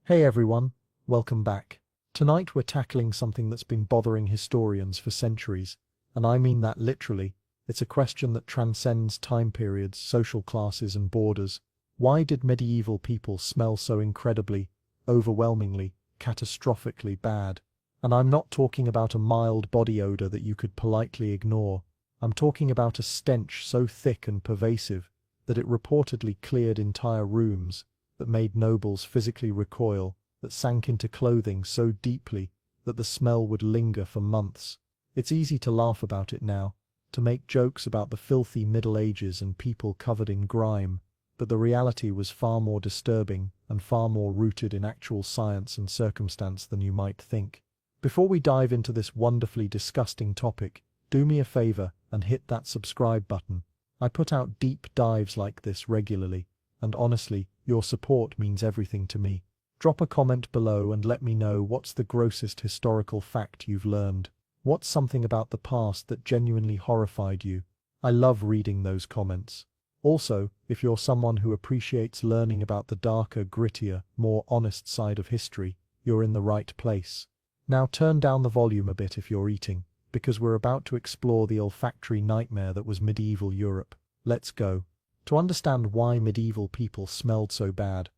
Hey everyone, welcome back. Tonight we're tackling something that's been bothering historians for centuries, and I mean that literally. It's a question that transcends time periods, social classes, and borders. Why did medieval people smell so incredibly, overwhelmingly, catastrophically bad? And I'm not talking about a mild body odor that you could politely ignore. I'm talking about a stench so thick and pervasive that it reportedly cleared entire rooms, that made nobles physically recoil, that sank into clothing so deeply that the smell would linger for months. It's easy to laugh about it now, to make jokes about the filthy Middle Ages and people covered in grime, but the reality was far more disturbing and far more rooted in actual science and circumstance than you might think. Before we dive into this wonderfully disgusting topic, do me a favor and hit that subscribe button. I put out deep dives like this regularly, and honestly, your support means everything to me. Drop a comment below and let me know what's the grossest historical fact you've learned. What's something about the past that genuinely horrified you? I love reading those comments. Also, if you're someone who appreciates learning about the darker, grittier, more honest side of history, you're in the right place. Now turn down the volume a bit if you're eating, because we're about to explore the olfactory nightmare that was medieval Europe. Let's go. To understand why medieval people smelled so bad,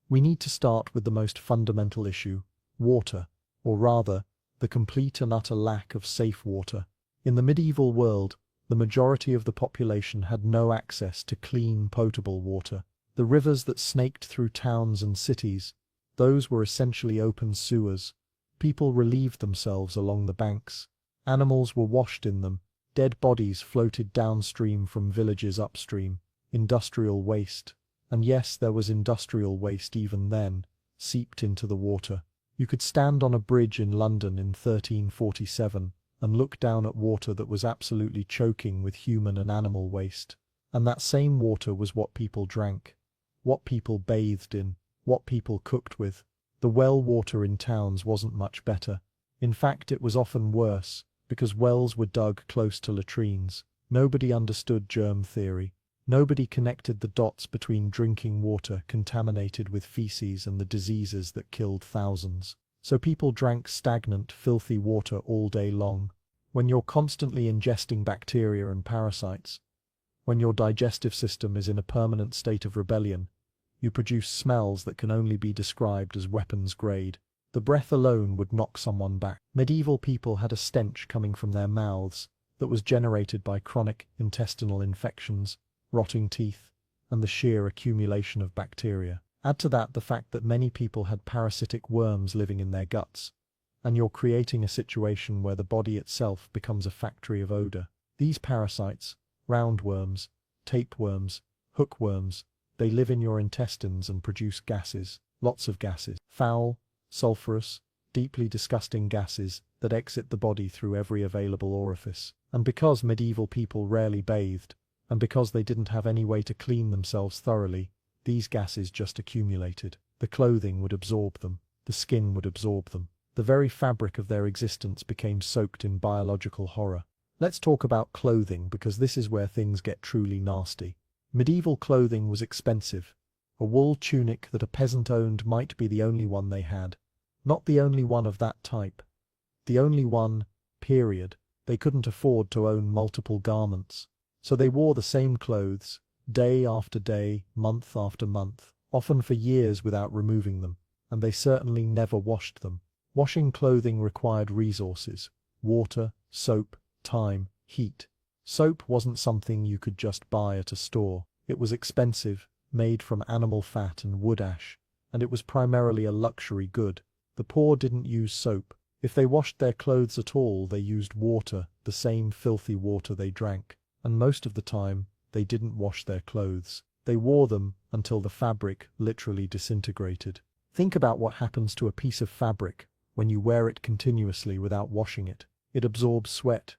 we need to start with the most fundamental issue: water, or rather, the complete and utter lack of safe water. In the medieval world, the majority of the population had no access to clean, potable water. The rivers that snaked through towns and cities, those were essentially open sewers. People relieved themselves along the banks. Animals were washed in them. Dead bodies floated downstream from villages upstream. Industrial waste, and yes, there was industrial waste even then, seeped into the water. You could stand on a bridge in London in 1347 and look down at water that was absolutely choking with human and animal waste. And that same water was what people drank, what people bathed in, what people cooked with. The well water in towns wasn't much better. In fact, it was often worse, because wells were dug close to latrines. Nobody understood germ theory. Nobody connected the dots between drinking water contaminated with feces and the diseases that killed thousands. So people drank stagnant, filthy water all day long. When you're constantly ingesting bacteria and parasites, when your digestive system is in a permanent state of rebellion, you produce smells that can only be described as weapons grade. The breath alone would knock someone back. Medieval people had a stench coming from their mouths that was generated by chronic intestinal infections, rotting teeth, and the sheer accumulation of bacteria. Add to that the fact that many people had parasitic worms living in their guts, and you're creating a situation where the body itself becomes a factory of odor. These parasites, roundworms, tapeworms, hookworms, they live in your intestines and produce gases, lots of gases, foul, sulfurous, deeply disgusting gases that exit the body through every available orifice. And because medieval people rarely bathed, and because they didn't have any way to clean themselves thoroughly, these gases just accumulated. The clothing would absorb them. The skin would absorb them. The very fabric of their existence became soaked in biological horror. Let's talk about clothing, because this is where things get truly nasty. Medieval clothing was expensive. A wool tunic that a peasant owned might be the only one they had. Not the only one of that type. The only one, period. They couldn't afford to own multiple garments. So they wore the same clothes, day after day, month after month, often for years without removing them, and they certainly never washed them. Washing clothing required resources: water, soap, time, heat. Soap wasn't something you could just buy at a store. It was expensive, made from animal fat and wood ash, and it was primarily a luxury good. The poor didn't use soap. If they washed their clothes at all, they used water, the same filthy water they drank. And most of the time, they didn't wash their clothes. They wore them until the fabric literally disintegrated. Think about what happens to a piece of fabric when you wear it continuously without washing it. It absorbs sweat.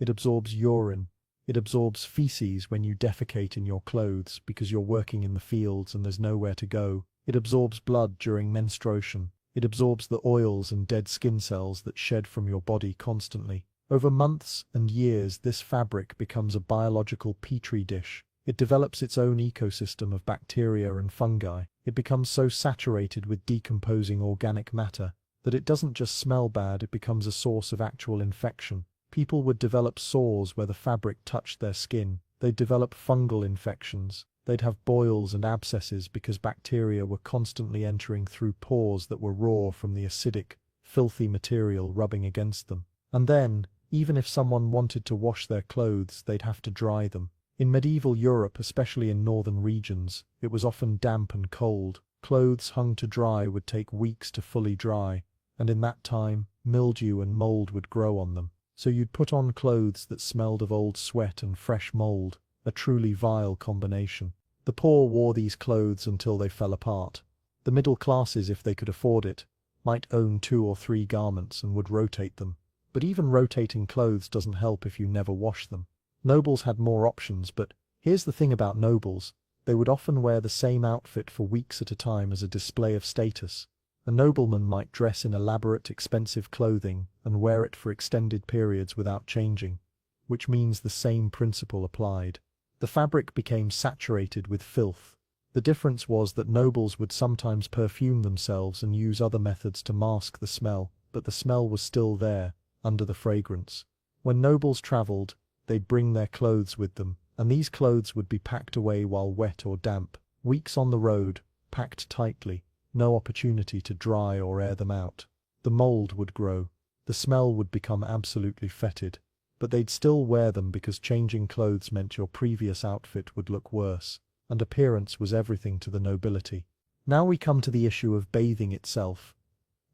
It absorbs urine. It absorbs feces when you defecate in your clothes because you're working in the fields and there's nowhere to go. It absorbs blood during menstruation. It absorbs the oils and dead skin cells that shed from your body constantly. Over months and years, this fabric becomes a biological petri dish. It develops its own ecosystem of bacteria and fungi. It becomes so saturated with decomposing organic matter that it doesn't just smell bad, it becomes a source of actual infection. People would develop sores where the fabric touched their skin. They'd develop fungal infections. They'd have boils and abscesses because bacteria were constantly entering through pores that were raw from the acidic, filthy material rubbing against them. And then, even if someone wanted to wash their clothes, they'd have to dry them. In medieval Europe, especially in northern regions, it was often damp and cold. Clothes hung to dry would take weeks to fully dry, and in that time, mildew and mold would grow on them. So you'd put on clothes that smelled of old sweat and fresh mold, a truly vile combination. The poor wore these clothes until they fell apart. The middle classes, if they could afford it, might own 2 or 3 garments and would rotate them. But even rotating clothes doesn't help if you never wash them. Nobles had more options, but here's the thing about nobles. They would often wear the same outfit for weeks at a time as a display of status. A nobleman might dress in elaborate, expensive clothing and wear it for extended periods without changing, which means the same principle applied. The fabric became saturated with filth. The difference was that nobles would sometimes perfume themselves and use other methods to mask the smell, but the smell was still there, under the fragrance. When nobles traveled, they'd bring their clothes with them, and these clothes would be packed away while wet or damp. Weeks on the road, packed tightly, no opportunity to dry or air them out. The mold would grow. The smell would become absolutely fetid. But they'd still wear them because changing clothes meant your previous outfit would look worse, and appearance was everything to the nobility. Now we come to the issue of bathing itself.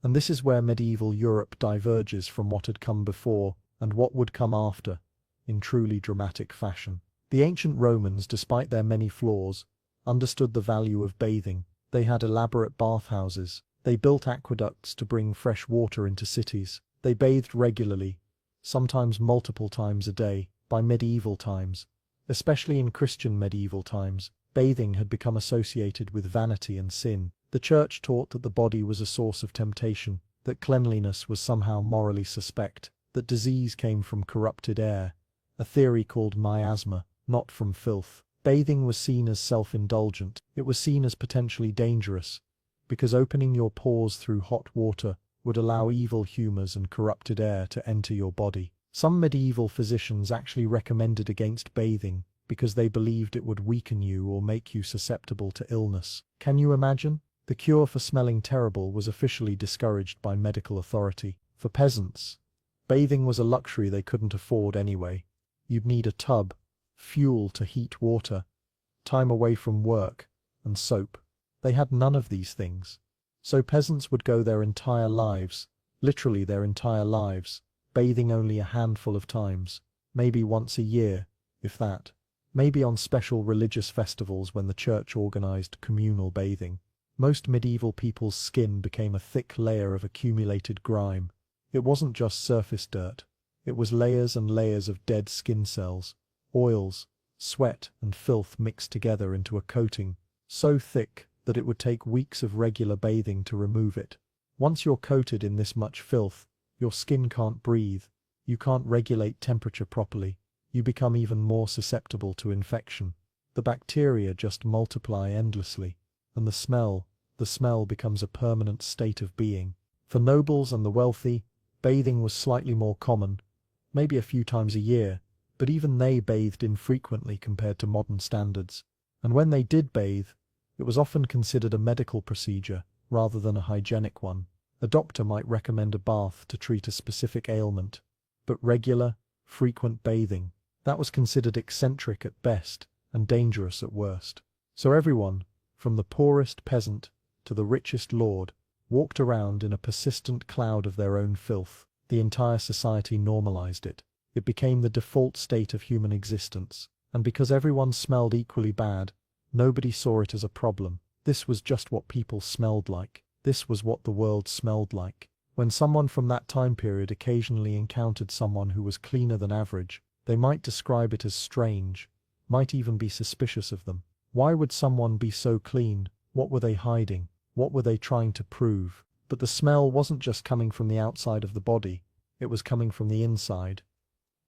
And this is where medieval Europe diverges from what had come before and what would come after, in truly dramatic fashion. The ancient Romans, despite their many flaws, understood the value of bathing. They had elaborate bathhouses. They built aqueducts to bring fresh water into cities. They bathed regularly, sometimes multiple times a day. By medieval times, especially in Christian medieval times, bathing had become associated with vanity and sin. The church taught that the body was a source of temptation, that cleanliness was somehow morally suspect, that disease came from corrupted air, a theory called miasma, not from filth. Bathing was seen as self-indulgent. It was seen as potentially dangerous, because opening your pores through hot water would allow evil humors and corrupted air to enter your body. Some medieval physicians actually recommended against bathing because they believed it would weaken you or make you susceptible to illness. Can you imagine? The cure for smelling terrible was officially discouraged by medical authority. For peasants, bathing was a luxury they couldn't afford anyway. You'd need a tub, fuel to heat water, time away from work, and soap. They had none of these things. So peasants would go their entire lives, literally their entire lives, bathing only a handful of times, maybe once a year, if that. Maybe on special religious festivals when the church organized communal bathing. Most medieval people's skin became a thick layer of accumulated grime. It wasn't just surface dirt. It was layers and layers of dead skin cells, oils, sweat and filth mixed together into a coating, so thick that it would take weeks of regular bathing to remove it. Once you're coated in this much filth, your skin can't breathe, you can't regulate temperature properly, you become even more susceptible to infection. The bacteria just multiply endlessly, and the smell becomes a permanent state of being. For nobles and the wealthy, bathing was slightly more common, maybe a few times a year, but even they bathed infrequently compared to modern standards. And when they did bathe, it was often considered a medical procedure rather than a hygienic one. A doctor might recommend a bath to treat a specific ailment, but regular, frequent bathing, that was considered eccentric at best and dangerous at worst. So everyone, from the poorest peasant to the richest lord, walked around in a persistent cloud of their own filth. The entire society normalized it. It became the default state of human existence. And because everyone smelled equally bad, nobody saw it as a problem. This was just what people smelled like. This was what the world smelled like. When someone from that time period occasionally encountered someone who was cleaner than average, they might describe it as strange, might even be suspicious of them. Why would someone be so clean? What were they hiding? What were they trying to prove? But the smell wasn't just coming from the outside of the body, it was coming from the inside.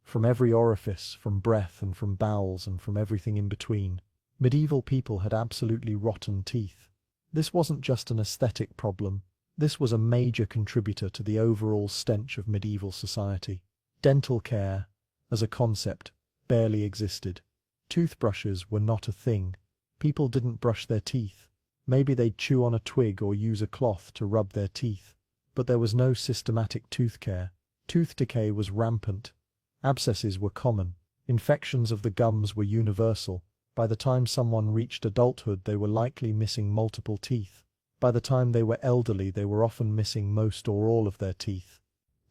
From every orifice, from breath and from bowels and from everything in between. Medieval people had absolutely rotten teeth. This wasn't just an aesthetic problem. This was a major contributor to the overall stench of medieval society. Dental care, as a concept, barely existed. Toothbrushes were not a thing. People didn't brush their teeth. Maybe they'd chew on a twig or use a cloth to rub their teeth. But there was no systematic tooth care. Tooth decay was rampant. Abscesses were common. Infections of the gums were universal. By the time someone reached adulthood, they were likely missing multiple teeth. By the time they were elderly, they were often missing most or all of their teeth.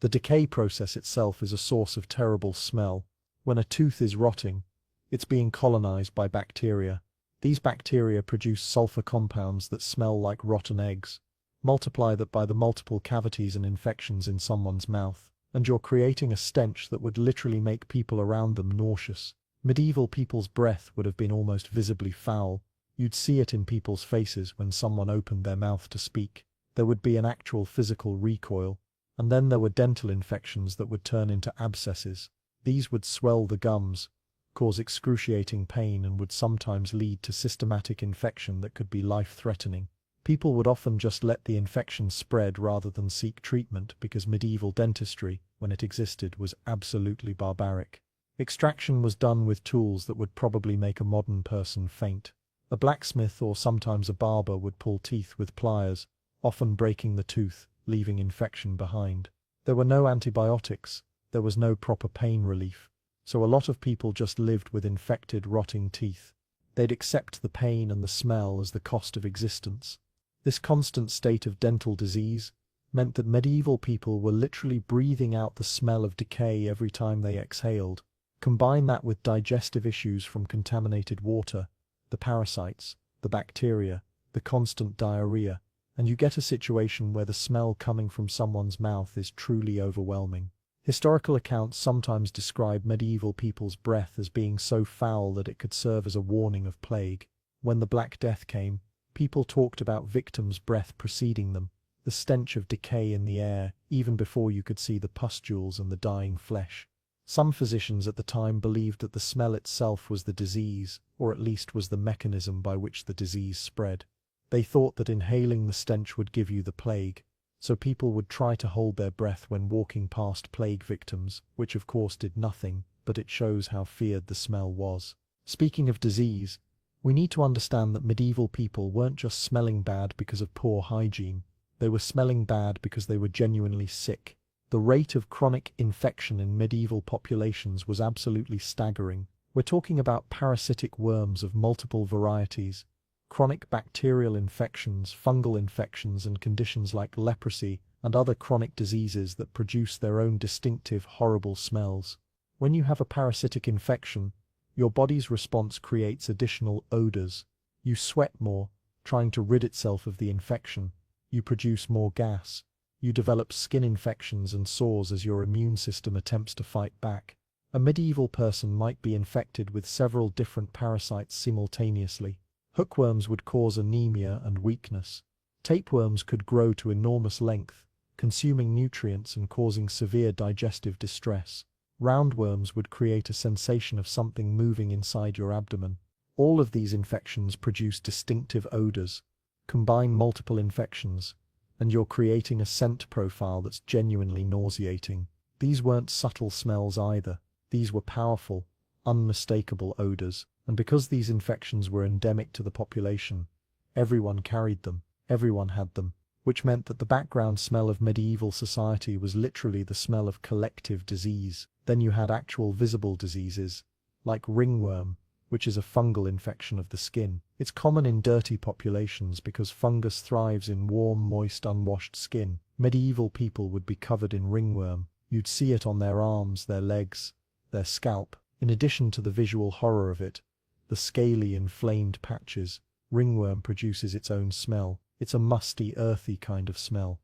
The decay process itself is a source of terrible smell. When a tooth is rotting, it's being colonized by bacteria. These bacteria produce sulfur compounds that smell like rotten eggs. Multiply that by the multiple cavities and infections in someone's mouth, and you're creating a stench that would literally make people around them nauseous. Medieval people's breath would have been almost visibly foul. You'd see it in people's faces when someone opened their mouth to speak. There would be an actual physical recoil. And then there were dental infections that would turn into abscesses. These would swell the gums, cause excruciating pain, and would sometimes lead to systematic infection that could be life-threatening. People would often just let the infection spread rather than seek treatment because medieval dentistry, when it existed, was absolutely barbaric. Extraction was done with tools that would probably make a modern person faint. A blacksmith or sometimes a barber would pull teeth with pliers, often breaking the tooth, leaving infection behind. There were no antibiotics, there was no proper pain relief, so a lot of people just lived with infected, rotting teeth. They'd accept the pain and the smell as the cost of existence. This constant state of dental disease meant that medieval people were literally breathing out the smell of decay every time they exhaled. Combine that with digestive issues from contaminated water, the parasites, the bacteria, the constant diarrhea, and you get a situation where the smell coming from someone's mouth is truly overwhelming. Historical accounts sometimes describe medieval people's breath as being so foul that it could serve as a warning of plague. When the Black Death came, people talked about victims' breath preceding them, the stench of decay in the air, even before you could see the pustules and the dying flesh. Some physicians at the time believed that the smell itself was the disease, or at least was the mechanism by which the disease spread. They thought that inhaling the stench would give you the plague, so people would try to hold their breath when walking past plague victims, which of course did nothing, but it shows how feared the smell was. Speaking of disease, we need to understand that medieval people weren't just smelling bad because of poor hygiene. They were smelling bad because they were genuinely sick. The rate of chronic infection in medieval populations was absolutely staggering. We're talking about parasitic worms of multiple varieties, chronic bacterial infections, fungal infections, and conditions like leprosy and other chronic diseases that produce their own distinctive, horrible smells. When you have a parasitic infection, your body's response creates additional odors. You sweat more, trying to rid itself of the infection. You produce more gas. You develop skin infections and sores as your immune system attempts to fight back. A medieval person might be infected with several different parasites simultaneously. Hookworms would cause anemia and weakness. Tapeworms could grow to enormous length, consuming nutrients and causing severe digestive distress. Roundworms would create a sensation of something moving inside your abdomen. All of these infections produce distinctive odors. Combine multiple infections, and you're creating a scent profile that's genuinely nauseating. These weren't subtle smells either. These were powerful, unmistakable odors. And because these infections were endemic to the population, everyone carried them, everyone had them, which meant that the background smell of medieval society was literally the smell of collective disease. Then you had actual visible diseases, like ringworm, which is a fungal infection of the skin. It's common in dirty populations because fungus thrives in warm, moist, unwashed skin. Medieval people would be covered in ringworm. You'd see it on their arms, their legs, their scalp. In addition to the visual horror of it, the scaly, inflamed patches, ringworm produces its own smell. It's a musty, earthy kind of smell,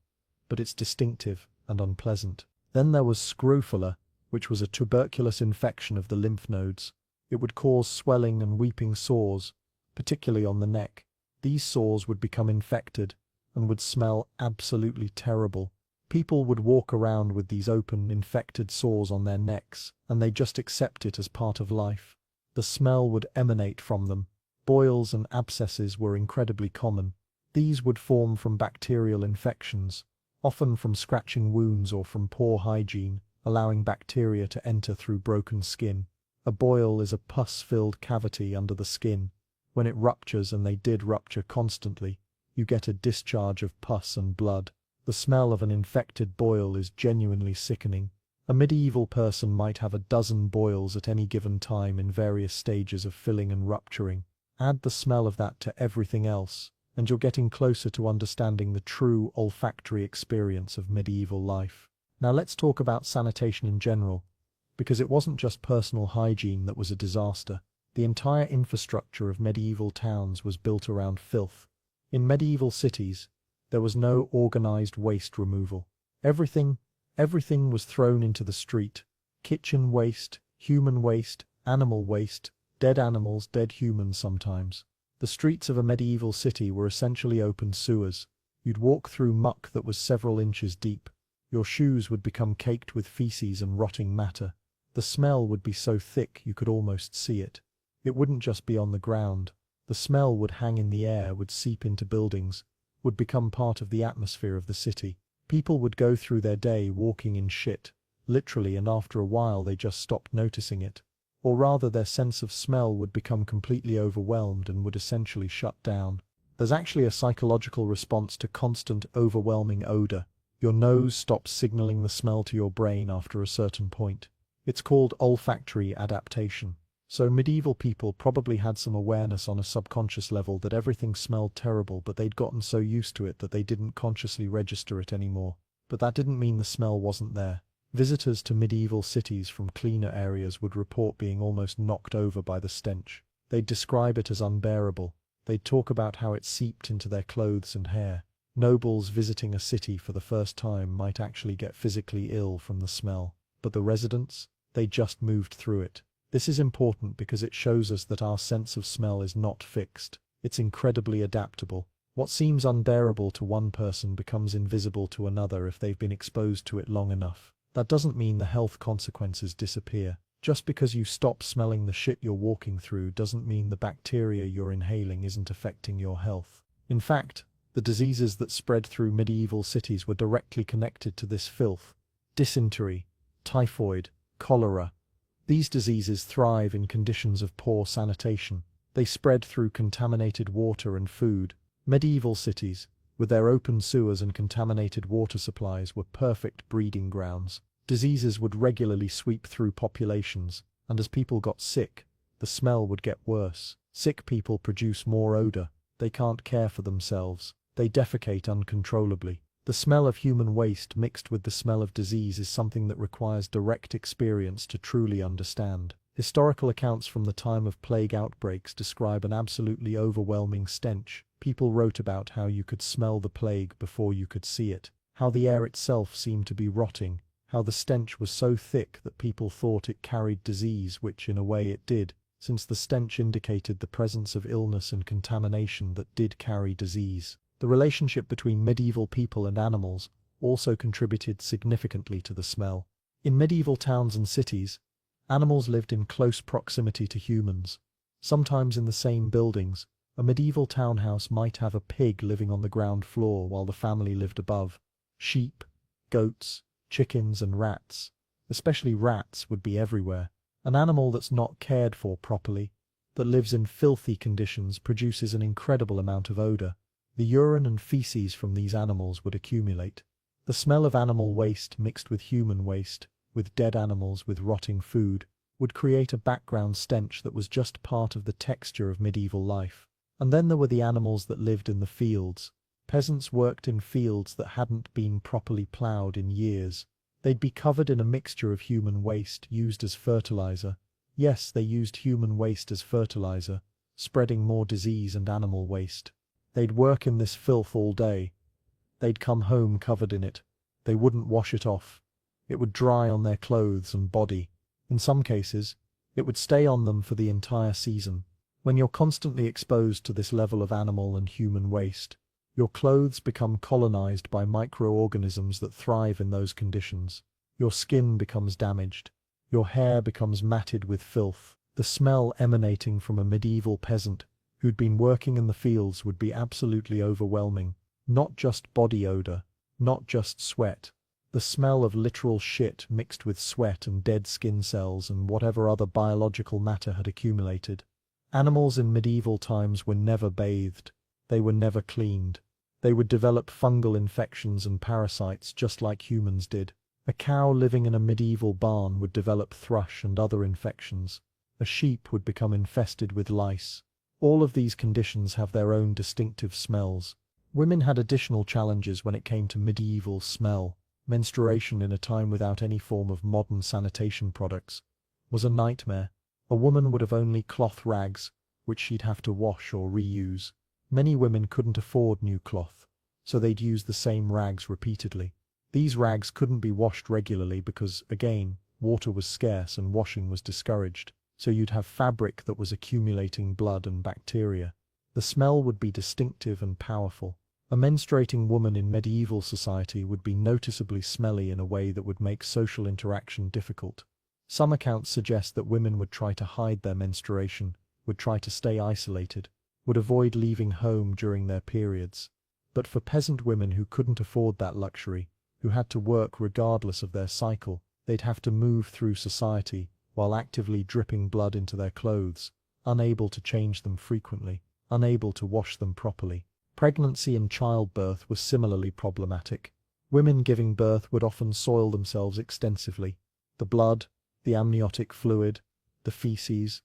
but it's distinctive and unpleasant. Then there was scrofula, which was a tuberculous infection of the lymph nodes. It would cause swelling and weeping sores, particularly on the neck. These sores would become infected and would smell absolutely terrible. People would walk around with these open, infected sores on their necks, and they just accept it as part of life. The smell would emanate from them. Boils and abscesses were incredibly common. These would form from bacterial infections, often from scratching wounds or from poor hygiene, allowing bacteria to enter through broken skin. A boil is a pus-filled cavity under the skin. When it ruptures, and they did rupture constantly, you get a discharge of pus and blood. The smell of an infected boil is genuinely sickening. A medieval person might have a dozen boils at any given time in various stages of filling and rupturing. Add the smell of that to everything else, and you're getting closer to understanding the true olfactory experience of medieval life. Now let's talk about sanitation in general, because it wasn't just personal hygiene that was a disaster. The entire infrastructure of medieval towns was built around filth. In medieval cities, there was no organized waste removal. Everything was thrown into the street. Kitchen waste, human waste, animal waste, dead animals, dead humans sometimes. The streets of a medieval city were essentially open sewers. You'd walk through muck that was several inches deep. Your shoes would become caked with feces and rotting matter. The smell would be so thick you could almost see it. It wouldn't just be on the ground. The smell would hang in the air, would seep into buildings, would become part of the atmosphere of the city. People would go through their day walking in shit, literally, and after a while they just stopped noticing it. Or rather, their sense of smell would become completely overwhelmed and would essentially shut down. There's actually a psychological response to constant, overwhelming odor. Your nose stops signaling the smell to your brain after a certain point. It's called olfactory adaptation. So medieval people probably had some awareness on a subconscious level that everything smelled terrible, but they'd gotten so used to it that they didn't consciously register it anymore. But that didn't mean the smell wasn't there. Visitors to medieval cities from cleaner areas would report being almost knocked over by the stench. They'd describe it as unbearable. They'd talk about how it seeped into their clothes and hair. Nobles visiting a city for the first time might actually get physically ill from the smell. But the residents? They just moved through it. This is important because it shows us that our sense of smell is not fixed. It's incredibly adaptable. What seems unbearable to one person becomes invisible to another if they've been exposed to it long enough. That doesn't mean the health consequences disappear. Just because you stop smelling the shit you're walking through doesn't mean the bacteria you're inhaling isn't affecting your health. In fact, the diseases that spread through medieval cities were directly connected to this filth. Dysentery, typhoid, cholera. These diseases thrive in conditions of poor sanitation. They spread through contaminated water and food. Medieval cities, with their open sewers and contaminated water supplies, were perfect breeding grounds. Diseases would regularly sweep through populations, and as people got sick, the smell would get worse. Sick people produce more odor. They can't care for themselves. They defecate uncontrollably. The smell of human waste mixed with the smell of disease is something that requires direct experience to truly understand. Historical accounts from the time of plague outbreaks describe an absolutely overwhelming stench. People wrote about how you could smell the plague before you could see it, how the air itself seemed to be rotting, how the stench was so thick that people thought it carried disease, which in a way it did, since the stench indicated the presence of illness and contamination that did carry disease. The relationship between medieval people and animals also contributed significantly to the smell. In medieval towns and cities, animals lived in close proximity to humans. Sometimes in the same buildings, a medieval townhouse might have a pig living on the ground floor while the family lived above. Sheep, goats, chickens and rats, especially rats, would be everywhere. An animal that's not cared for properly, that lives in filthy conditions, produces an incredible amount of odor. The urine and feces from these animals would accumulate. The smell of animal waste mixed with human waste, with dead animals, with rotting food, would create a background stench that was just part of the texture of medieval life. And then there were the animals that lived in the fields. Peasants worked in fields that hadn't been properly ploughed in years. They'd be covered in a mixture of human waste used as fertilizer. Yes, they used human waste as fertilizer, spreading more disease and animal waste. They'd work in this filth all day. They'd come home covered in it. They wouldn't wash it off. It would dry on their clothes and body. In some cases, it would stay on them for the entire season. When you're constantly exposed to this level of animal and human waste, your clothes become colonized by microorganisms that thrive in those conditions. Your skin becomes damaged. Your hair becomes matted with filth. The smell emanating from a medieval peasant who'd been working in the fields would be absolutely overwhelming. Not just body odor, not just sweat. The smell of literal shit mixed with sweat and dead skin cells and whatever other biological matter had accumulated. Animals in medieval times were never bathed. They were never cleaned. They would develop fungal infections and parasites just like humans did. A cow living in a medieval barn would develop thrush and other infections. A sheep would become infested with lice. All of these conditions have their own distinctive smells. Women had additional challenges when it came to medieval smell. Menstruation in a time without any form of modern sanitation products was a nightmare. A woman would have only cloth rags, which she'd have to wash or reuse. Many women couldn't afford new cloth, so they'd use the same rags repeatedly. These rags couldn't be washed regularly because, again, water was scarce and washing was discouraged, so you'd have fabric that was accumulating blood and bacteria. The smell would be distinctive and powerful. A menstruating woman in medieval society would be noticeably smelly in a way that would make social interaction difficult. Some accounts suggest that women would try to hide their menstruation, would try to stay isolated, would avoid leaving home during their periods. But for peasant women who couldn't afford that luxury, who had to work regardless of their cycle, they'd have to move through society while actively dripping blood into their clothes, unable to change them frequently, unable to wash them properly. Pregnancy and childbirth were similarly problematic. Women giving birth would often soil themselves extensively. The blood, the amniotic fluid, the feces.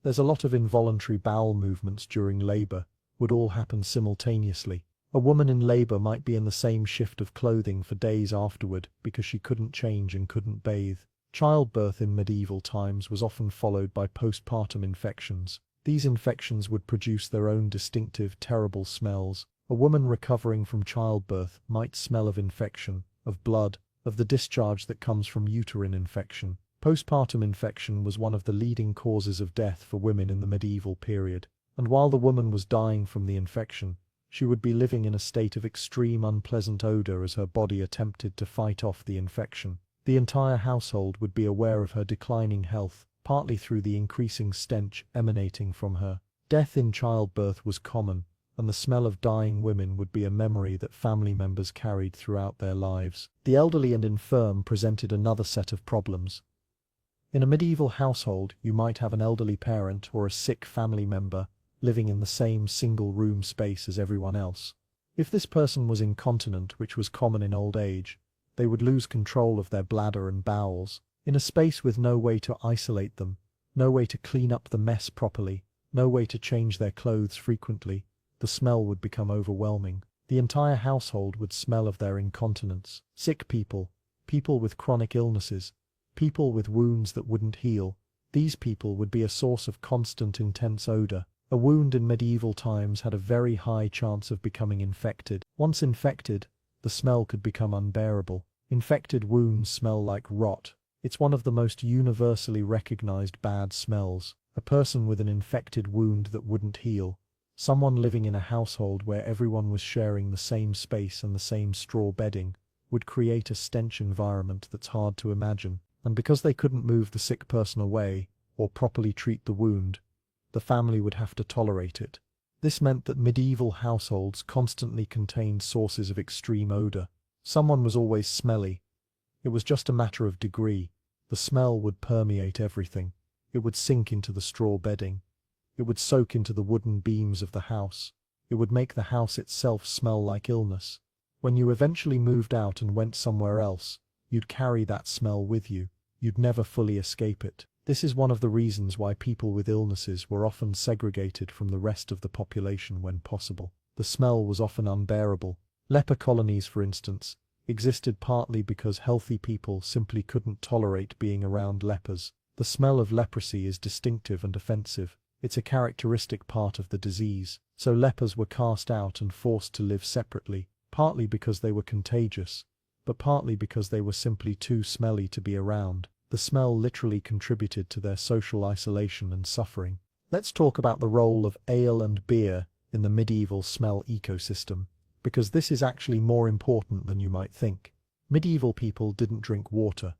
There's a lot of involuntary bowel movements during labor, would all happen simultaneously. A woman in labor might be in the same shift of clothing for days afterward because she couldn't change and couldn't bathe. Childbirth in medieval times was often followed by postpartum infections. These infections would produce their own distinctive, terrible smells. A woman recovering from childbirth might smell of infection, of blood, of the discharge that comes from uterine infection. Postpartum infection was one of the leading causes of death for women in the medieval period, and while the woman was dying from the infection, she would be living in a state of extreme unpleasant odor as her body attempted to fight off the infection. The entire household would be aware of her declining health, partly through the increasing stench emanating from her. Death in childbirth was common, and the smell of dying women would be a memory that family members carried throughout their lives. The elderly and infirm presented another set of problems. In a medieval household, you might have an elderly parent or a sick family member living in the same single-room space as everyone else. If this person was incontinent, which was common in old age, they would lose control of their bladder and bowels. In a space with no way to isolate them, no way to clean up the mess properly, no way to change their clothes frequently, the smell would become overwhelming. The entire household would smell of their incontinence. Sick people, people with chronic illnesses, people with wounds that wouldn't heal, these people would be a source of constant intense odor. A wound in medieval times had a very high chance of becoming infected. Once infected, the smell could become unbearable. Infected wounds smell like rot. It's one of the most universally recognized bad smells. A person with an infected wound that wouldn't heal. Someone living in a household where everyone was sharing the same space and the same straw bedding would create a stench environment that's hard to imagine. And because they couldn't move the sick person away or properly treat the wound, the family would have to tolerate it. This meant that medieval households constantly contained sources of extreme odor. Someone was always smelly. It was just a matter of degree. The smell would permeate everything. It would sink into the straw bedding. It would soak into the wooden beams of the house. It would make the house itself smell like illness. When you eventually moved out and went somewhere else, you'd carry that smell with you. You'd never fully escape it. This is one of the reasons why people with illnesses were often segregated from the rest of the population when possible. The smell was often unbearable. Leper colonies, for instance, existed partly because healthy people simply couldn't tolerate being around lepers. The smell of leprosy is distinctive and offensive. It's a characteristic part of the disease. So lepers were cast out and forced to live separately, partly because they were contagious, but partly because they were simply too smelly to be around. The smell literally contributed to their social isolation and suffering. Let's talk about the role of ale and beer in the medieval smell ecosystem, because this is actually more important than you might think. Medieval people didn't drink water,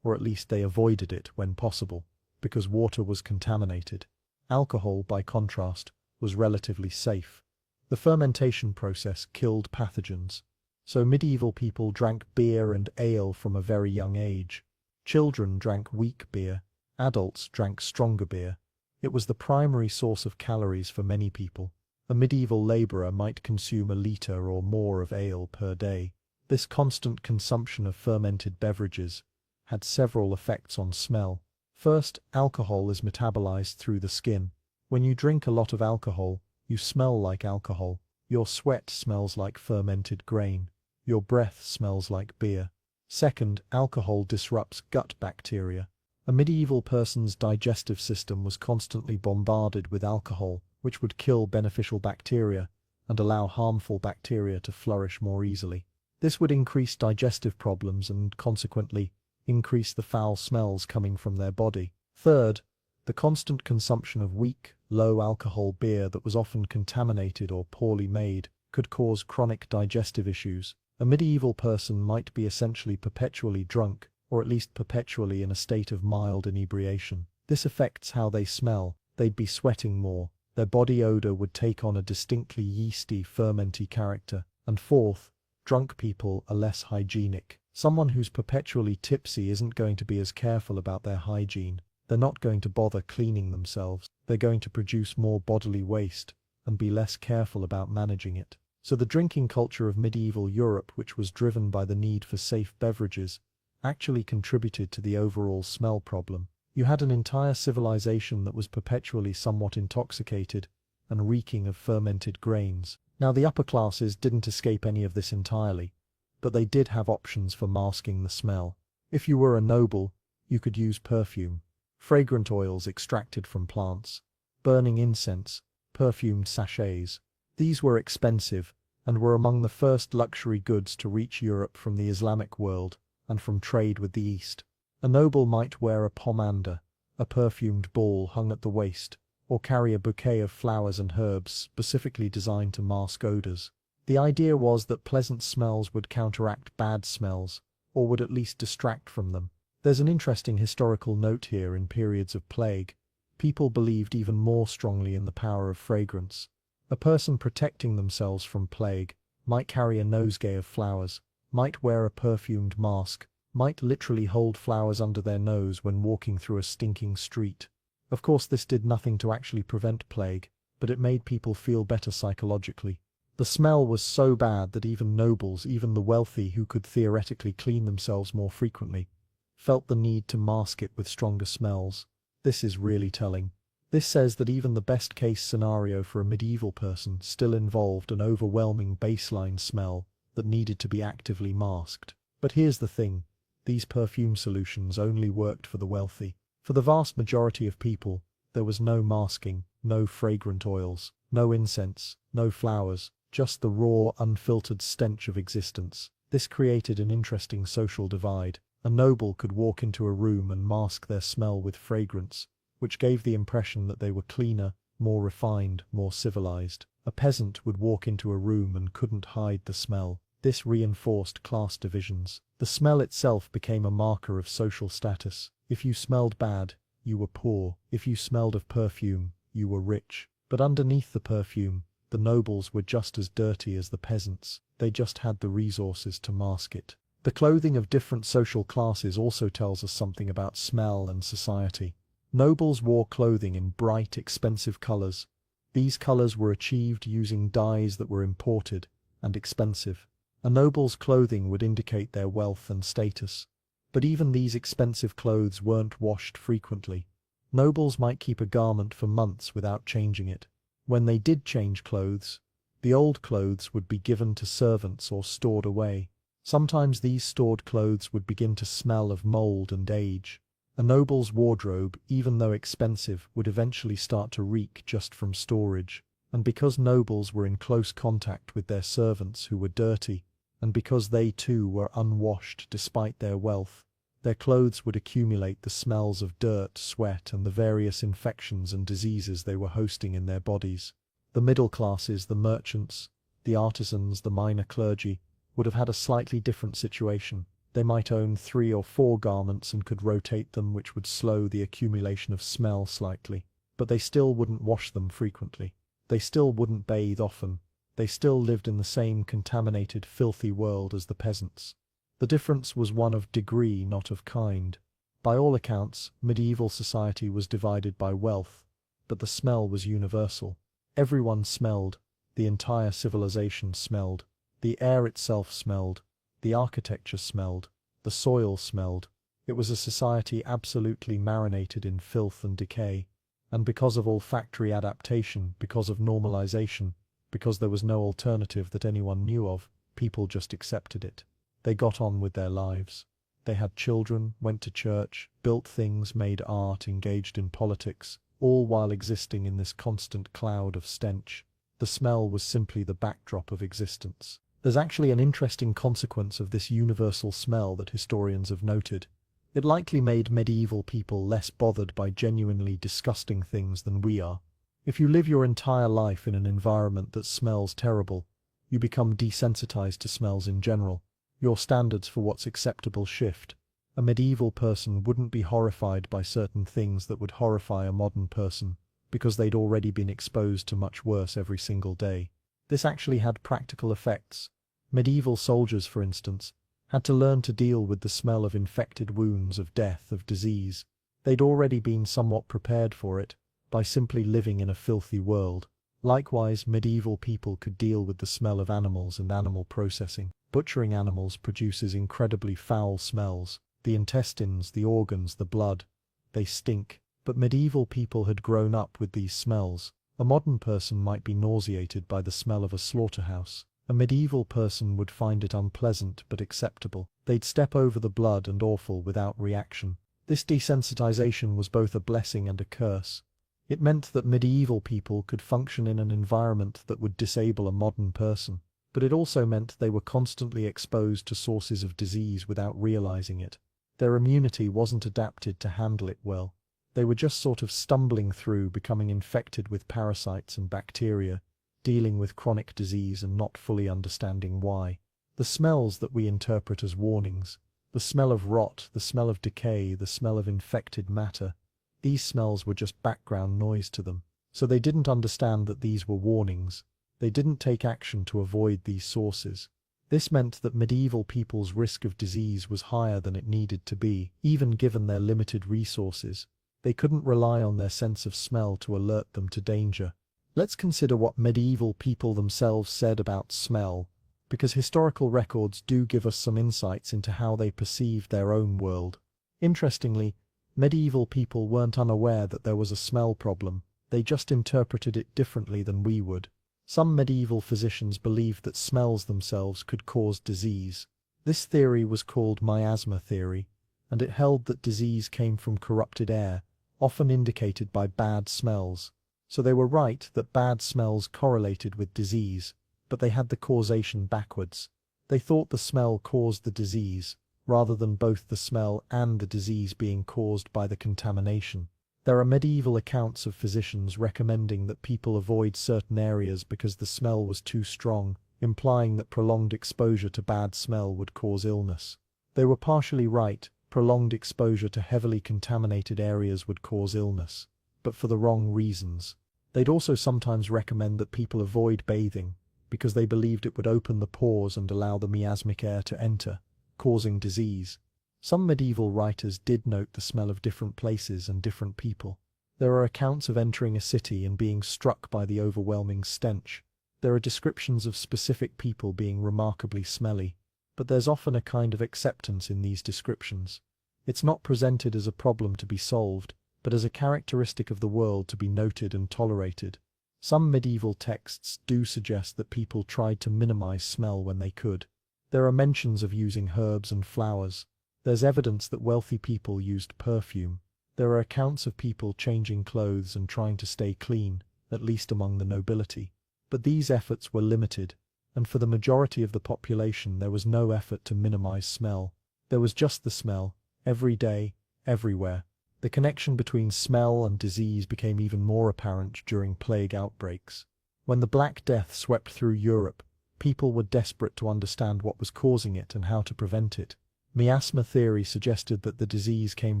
or at least they avoided it when possible, because water was contaminated. Alcohol, by contrast, was relatively safe. The fermentation process killed pathogens. So medieval people drank beer and ale from a very young age. Children drank weak beer. Adults drank stronger beer. It was the primary source of calories for many people. A medieval labourer might consume a litre or more of ale per day. This constant consumption of fermented beverages had several effects on smell. First, alcohol is metabolized through the skin. When you drink a lot of alcohol, you smell like alcohol. Your sweat smells like fermented grain. Your breath smells like beer. Second, alcohol disrupts gut bacteria. A medieval person's digestive system was constantly bombarded with alcohol, which would kill beneficial bacteria and allow harmful bacteria to flourish more easily. This would increase digestive problems and, consequently, increase the foul smells coming from their body. Third, the constant consumption of weak, low-alcohol beer that was often contaminated or poorly made could cause chronic digestive issues. A medieval person might be essentially perpetually drunk, or at least perpetually in a state of mild inebriation. This affects how they smell. They'd be sweating more. Their body odor would take on a distinctly yeasty, fermenty character. And fourth, drunk people are less hygienic. Someone who's perpetually tipsy isn't going to be as careful about their hygiene. They're not going to bother cleaning themselves. They're going to produce more bodily waste and be less careful about managing it. So the drinking culture of medieval Europe, which was driven by the need for safe beverages, actually contributed to the overall smell problem. You had an entire civilization that was perpetually somewhat intoxicated and reeking of fermented grains. Now the upper classes didn't escape any of this entirely, but they did have options for masking the smell. If you were a noble, you could use perfume, fragrant oils extracted from plants, burning incense, perfumed sachets. These were expensive and were among the first luxury goods to reach Europe from the Islamic world and from trade with the East. A noble might wear a pomander, a perfumed ball hung at the waist, or carry a bouquet of flowers and herbs specifically designed to mask odors. The idea was that pleasant smells would counteract bad smells, or would at least distract from them. There's an interesting historical note here. In periods of plague, people believed even more strongly in the power of fragrance. A person protecting themselves from plague might carry a nosegay of flowers, might wear a perfumed mask, might literally hold flowers under their nose when walking through a stinking street. Of course, this did nothing to actually prevent plague, but it made people feel better psychologically. The smell was so bad that even nobles, even the wealthy who could theoretically clean themselves more frequently, felt the need to mask it with stronger smells. This is really telling. This says that even the best-case scenario for a medieval person still involved an overwhelming baseline smell that needed to be actively masked. But here's the thing. These perfume solutions only worked for the wealthy. For the vast majority of people, there was no masking, no fragrant oils, no incense, no flowers, just the raw, unfiltered stench of existence. This created an interesting social divide. A noble could walk into a room and mask their smell with fragrance, which gave the impression that they were cleaner, more refined, more civilized. A peasant would walk into a room and couldn't hide the smell. This reinforced class divisions. The smell itself became a marker of social status. If you smelled bad, you were poor. If you smelled of perfume, you were rich. But underneath the perfume, the nobles were just as dirty as the peasants. They just had the resources to mask it. The clothing of different social classes also tells us something about smell and society. Nobles wore clothing in bright, expensive colors. These colors were achieved using dyes that were imported and expensive. A noble's clothing would indicate their wealth and status. But even these expensive clothes weren't washed frequently. Nobles might keep a garment for months without changing it. When they did change clothes, the old clothes would be given to servants or stored away. Sometimes these stored clothes would begin to smell of mold and age. A noble's wardrobe, even though expensive, would eventually start to reek just from storage. And because nobles were in close contact with their servants who were dirty, and because they too were unwashed despite their wealth, their clothes would accumulate the smells of dirt, sweat, and the various infections and diseases they were hosting in their bodies. The middle classes, the merchants, the artisans, the minor clergy, would have had a slightly different situation. They might own 3 or 4 garments and could rotate them, which would slow the accumulation of smell slightly, but they still wouldn't wash them frequently. They still wouldn't bathe often. They still lived in the same contaminated, filthy world as the peasants. The difference was one of degree, not of kind. By all accounts, medieval society was divided by wealth, but the smell was universal. Everyone smelled. The entire civilization smelled. The air itself smelled. The architecture smelled. The soil smelled. It was a society absolutely marinated in filth and decay. And because of olfactory adaptation, because of normalization, because there was no alternative that anyone knew of, people just accepted it. They got on with their lives. They had children, went to church, built things, made art, engaged in politics, all while existing in this constant cloud of stench. The smell was simply the backdrop of existence. There's actually an interesting consequence of this universal smell that historians have noted. It likely made medieval people less bothered by genuinely disgusting things than we are. If you live your entire life in an environment that smells terrible, you become desensitized to smells in general. Your standards for what's acceptable shift. A medieval person wouldn't be horrified by certain things that would horrify a modern person, because they'd already been exposed to much worse every single day. This actually had practical effects. Medieval soldiers, for instance, had to learn to deal with the smell of infected wounds, of death, of disease. They'd already been somewhat prepared for it by simply living in a filthy world. Likewise, medieval people could deal with the smell of animals and animal processing. Butchering animals produces incredibly foul smells. The intestines, the organs, the blood, they stink. But medieval people had grown up with these smells. A modern person might be nauseated by the smell of a slaughterhouse. A medieval person would find it unpleasant but acceptable. They'd step over the blood and offal without reaction. This desensitization was both a blessing and a curse. It meant that medieval people could function in an environment that would disable a modern person. But it also meant they were constantly exposed to sources of disease without realizing it. Their immunity wasn't adapted to handle it well. They were just sort of stumbling through, becoming infected with parasites and bacteria, dealing with chronic disease and not fully understanding why. The smells that we interpret as warnings, the smell of rot, the smell of decay, the smell of infected matter, these smells were just background noise to them. So they didn't understand that these were warnings. They didn't take action to avoid these sources. This meant that medieval people's risk of disease was higher than it needed to be, even given their limited resources. They couldn't rely on their sense of smell to alert them to danger. Let's consider what medieval people themselves said about smell, because historical records do give us some insights into how they perceived their own world. Interestingly, medieval people weren't unaware that there was a smell problem. They just interpreted it differently than we would. Some medieval physicians believed that smells themselves could cause disease. This theory was called miasma theory, and it held that disease came from corrupted air, often indicated by bad smells. So they were right that bad smells correlated with disease, but they had the causation backwards. They thought the smell caused the disease, rather than both the smell and the disease being caused by the contamination. There are medieval accounts of physicians recommending that people avoid certain areas because the smell was too strong, implying that prolonged exposure to bad smell would cause illness. They were partially right. Prolonged exposure to heavily contaminated areas would cause illness, but for the wrong reasons. They'd also sometimes recommend that people avoid bathing, because they believed it would open the pores and allow the miasmic air to enter, causing disease. Some medieval writers did note the smell of different places and different people. There are accounts of entering a city and being struck by the overwhelming stench. There are descriptions of specific people being remarkably smelly. But there's often a kind of acceptance in these descriptions. It's not presented as a problem to be solved, but as a characteristic of the world to be noted and tolerated. Some medieval texts do suggest that people tried to minimize smell when they could. There are mentions of using herbs and flowers. There's evidence that wealthy people used perfume. There are accounts of people changing clothes and trying to stay clean, at least among the nobility. But these efforts were limited, and for the majority of the population there was no effort to minimize smell. There was just the smell, every day, everywhere. The connection between smell and disease became even more apparent during plague outbreaks. When the Black Death swept through Europe, people were desperate to understand what was causing it and how to prevent it. Miasma theory suggested that the disease came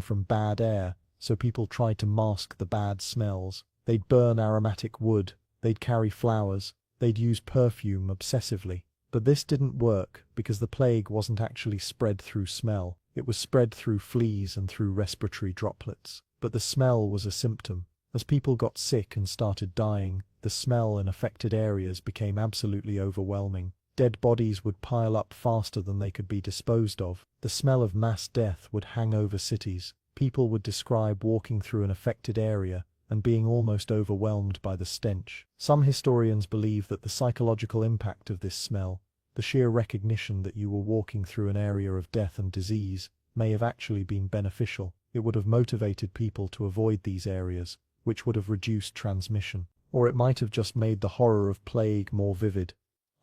from bad air, so people tried to mask the bad smells. They'd burn aromatic wood, they'd carry flowers, they'd use perfume obsessively. But this didn't work because the plague wasn't actually spread through smell. It was spread through fleas and through respiratory droplets. But the smell was a symptom. As people got sick and started dying, the smell in affected areas became absolutely overwhelming. Dead bodies would pile up faster than they could be disposed of. The smell of mass death would hang over cities. People would describe walking through an affected area and being almost overwhelmed by the stench. Some historians believe that the psychological impact of this smell, the sheer recognition that you were walking through an area of death and disease, may have actually been beneficial. It would have motivated people to avoid these areas, which would have reduced transmission. Or it might have just made the horror of plague more vivid.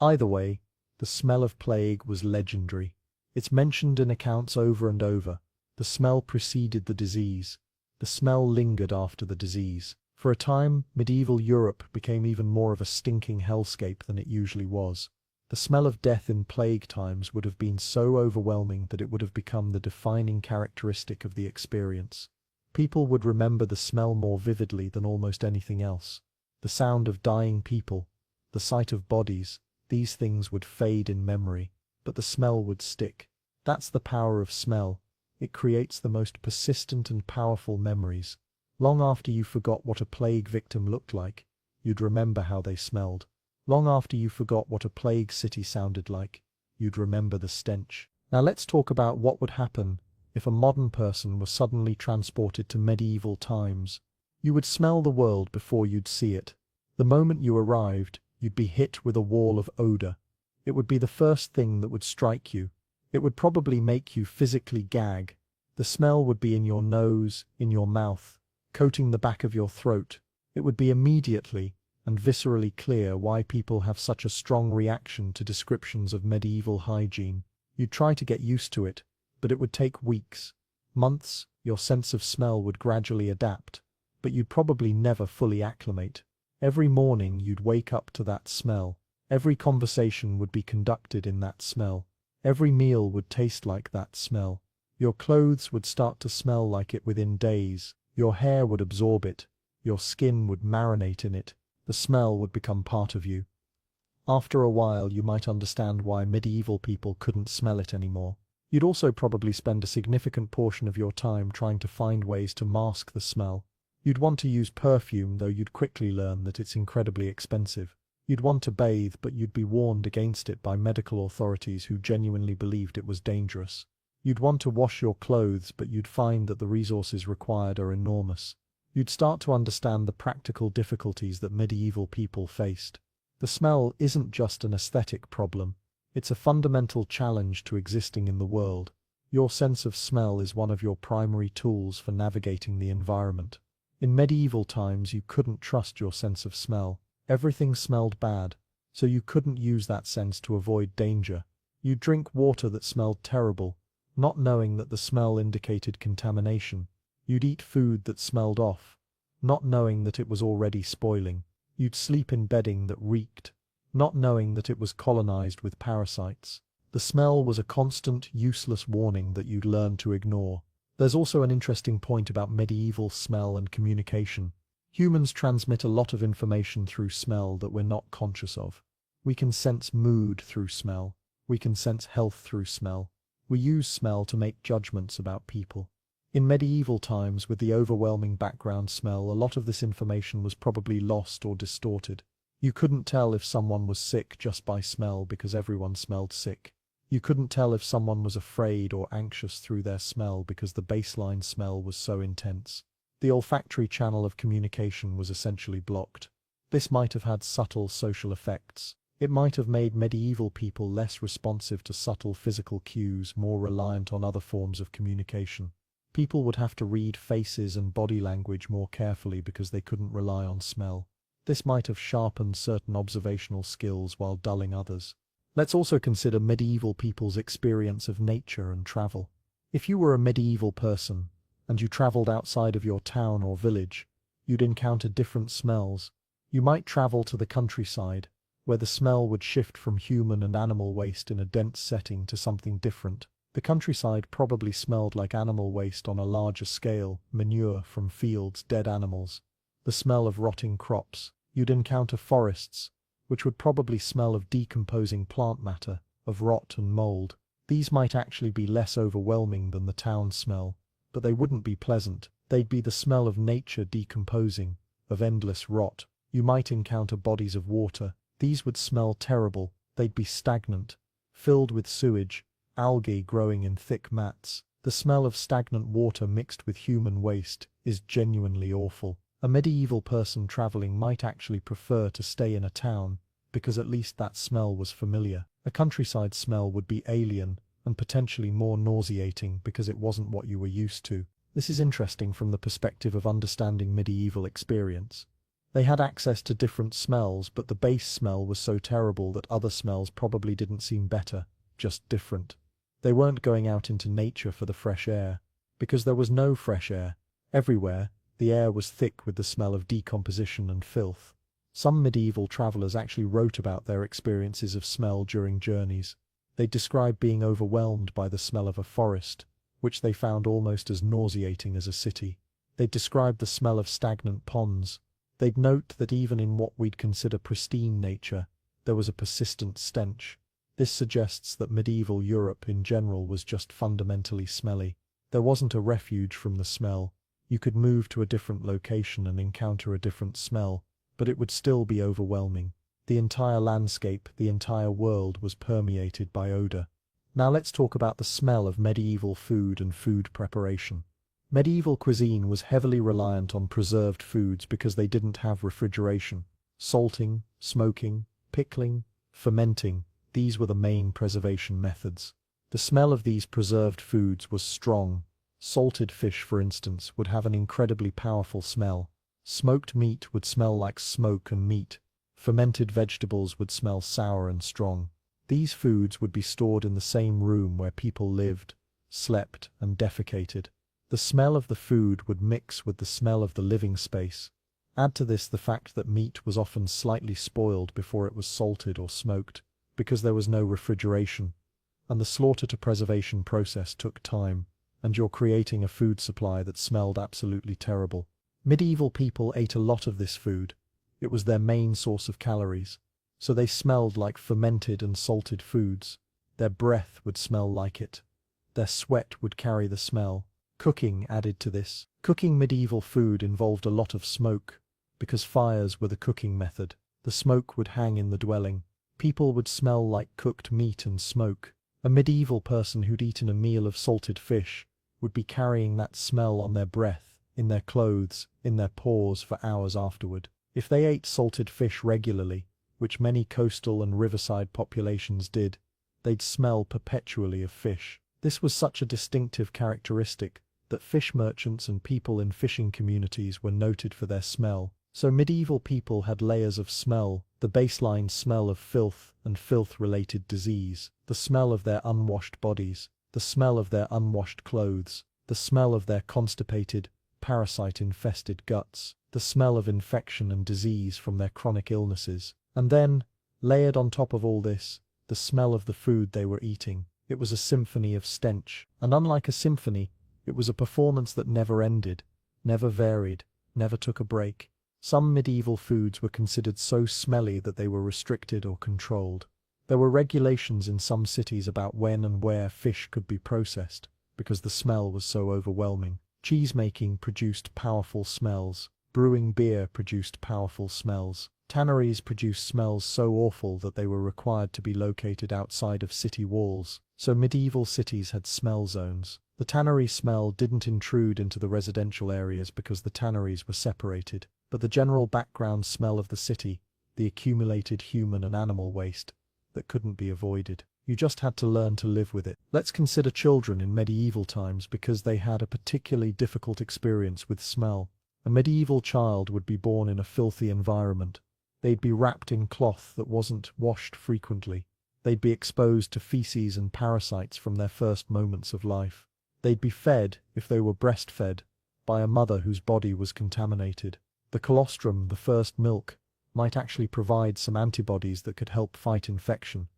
Either way, the smell of plague was legendary. It's mentioned in accounts over and over. The smell preceded the disease. The smell lingered after the disease. For a time, medieval Europe became even more of a stinking hellscape than it usually was. The smell of death in plague times would have been so overwhelming that it would have become the defining characteristic of the experience. People would remember the smell more vividly than almost anything else. The sound of dying people, the sight of bodies, these things would fade in memory, but the smell would stick. That's the power of smell. It creates the most persistent and powerful memories. Long after you forgot what a plague victim looked like, you'd remember how they smelled. Long after you forgot what a plague city sounded like, you'd remember the stench. Now let's talk about what would happen if a modern person was suddenly transported to medieval times. You would smell the world before you'd see it. The moment you arrived, you'd be hit with a wall of odor. It would be the first thing that would strike you. It would probably make you physically gag. The smell would be in your nose, in your mouth, coating the back of your throat. It would be immediately and viscerally clear why people have such a strong reaction to descriptions of medieval hygiene. You'd try to get used to it, but it would take weeks, months. Your sense of smell would gradually adapt, but you'd probably never fully acclimate. Every morning you'd wake up to that smell. Every conversation would be conducted in that smell. Every meal would taste like that smell. Your clothes would start to smell like it within days. Your hair would absorb it. Your skin would marinate in it. The smell would become part of you. After a while, you might understand why medieval people couldn't smell it anymore. You'd also probably spend a significant portion of your time trying to find ways to mask the smell. You'd want to use perfume, though you'd quickly learn that it's incredibly expensive. You'd want to bathe, but you'd be warned against it by medical authorities who genuinely believed it was dangerous. You'd want to wash your clothes, but you'd find that the resources required are enormous. You'd start to understand the practical difficulties that medieval people faced. The smell isn't just an aesthetic problem. It's a fundamental challenge to existing in the world. Your sense of smell is one of your primary tools for navigating the environment. In medieval times, you couldn't trust your sense of smell. Everything smelled bad, so you couldn't use that sense to avoid danger. You'd drink water that smelled terrible, not knowing that the smell indicated contamination. You'd eat food that smelled off, not knowing that it was already spoiling. You'd sleep in bedding that reeked, not knowing that it was colonized with parasites. The smell was a constant, useless warning that you'd learn to ignore. There's also an interesting point about medieval smell and communication. Humans transmit a lot of information through smell that we're not conscious of. We can sense mood through smell. We can sense health through smell. We use smell to make judgments about people. In medieval times, with the overwhelming background smell, a lot of this information was probably lost or distorted. You couldn't tell if someone was sick just by smell because everyone smelled sick. You couldn't tell if someone was afraid or anxious through their smell because the baseline smell was so intense. The olfactory channel of communication was essentially blocked. This might have had subtle social effects. It might have made medieval people less responsive to subtle physical cues, more reliant on other forms of communication. People would have to read faces and body language more carefully because they couldn't rely on smell. This might have sharpened certain observational skills while dulling others. Let's also consider medieval people's experience of nature and travel. If you were a medieval person, and you traveled outside of your town or village, you'd encounter different smells. You might travel to the countryside, where the smell would shift from human and animal waste in a dense setting to something different. The countryside probably smelled like animal waste on a larger scale, manure from fields, dead animals, the smell of rotting crops. You'd encounter forests, which would probably smell of decomposing plant matter, of rot and mold. These might actually be less overwhelming than the town smell, but they wouldn't be pleasant. They'd be the smell of nature decomposing, of endless rot. You might encounter bodies of water. These would smell terrible. They'd be stagnant, filled with sewage, algae growing in thick mats. The smell of stagnant water mixed with human waste is genuinely awful. A medieval person traveling might actually prefer to stay in a town, because at least that smell was familiar. A countryside smell would be alien and potentially more nauseating because it wasn't what you were used to. This is interesting from the perspective of understanding medieval experience. They had access to different smells, but the base smell was so terrible that other smells probably didn't seem better, just different. They weren't going out into nature for the fresh air, because there was no fresh air. Everywhere, the air was thick with the smell of decomposition and filth. Some medieval travelers actually wrote about their experiences of smell during journeys. They described being overwhelmed by the smell of a forest, which they found almost as nauseating as a city. They described the smell of stagnant ponds. They'd note that even in what we'd consider pristine nature, there was a persistent stench. This suggests that medieval Europe in general was just fundamentally smelly. There wasn't a refuge from the smell. You could move to a different location and encounter a different smell, but it would still be overwhelming. The entire landscape, the entire world was permeated by odor. Now let's talk about the smell of medieval food and food preparation. Medieval cuisine was heavily reliant on preserved foods because they didn't have refrigeration. Salting, smoking, pickling, fermenting, these were the main preservation methods. The smell of these preserved foods was strong. Salted fish, for instance, would have an incredibly powerful smell. Smoked meat would smell like smoke and meat. Fermented vegetables would smell sour and strong. These foods would be stored in the same room where people lived, slept, and defecated. The smell of the food would mix with the smell of the living space. Add to this the fact that meat was often slightly spoiled before it was salted or smoked, because there was no refrigeration, and the slaughter to preservation process took time, and you're creating a food supply that smelled absolutely terrible. Medieval people ate a lot of this food. It was their main source of calories, so they smelled like fermented and salted foods. Their breath would smell like it. Their sweat would carry the smell. Cooking added to this. Cooking medieval food involved a lot of smoke, because fires were the cooking method. The smoke would hang in the dwelling. People would smell like cooked meat and smoke. A medieval person who'd eaten a meal of salted fish would be carrying that smell on their breath, in their clothes, in their pores for hours afterward. If they ate salted fish regularly, which many coastal and riverside populations did, they'd smell perpetually of fish. This was such a distinctive characteristic that fish merchants and people in fishing communities were noted for their smell. So medieval people had layers of smell: the baseline smell of filth and filth-related disease, the smell of their unwashed bodies, the smell of their unwashed clothes, the smell of their constipated, parasite-infested guts, the smell of infection and disease from their chronic illnesses. And then, layered on top of all this, the smell of the food they were eating. It was a symphony of stench, and unlike a symphony, it was a performance that never ended, never varied, never took a break. Some medieval foods were considered so smelly that they were restricted or controlled. There were regulations in some cities about when and where fish could be processed, because the smell was so overwhelming. Cheesemaking produced powerful smells. Brewing beer produced powerful smells. Tanneries produced smells so awful that they were required to be located outside of city walls. So medieval cities had smell zones. The tannery smell didn't intrude into the residential areas because the tanneries were separated, but the general background smell of the city, the accumulated human and animal waste, that couldn't be avoided. You just had to learn to live with it. Let's consider children in medieval times because they had a particularly difficult experience with smell. A medieval child would be born in a filthy environment. They'd be wrapped in cloth that wasn't washed frequently. They'd be exposed to feces and parasites from their first moments of life. They'd be fed, if they were breastfed, by a mother whose body was contaminated. The colostrum, the first milk, might actually provide some antibodies that could help fight infection,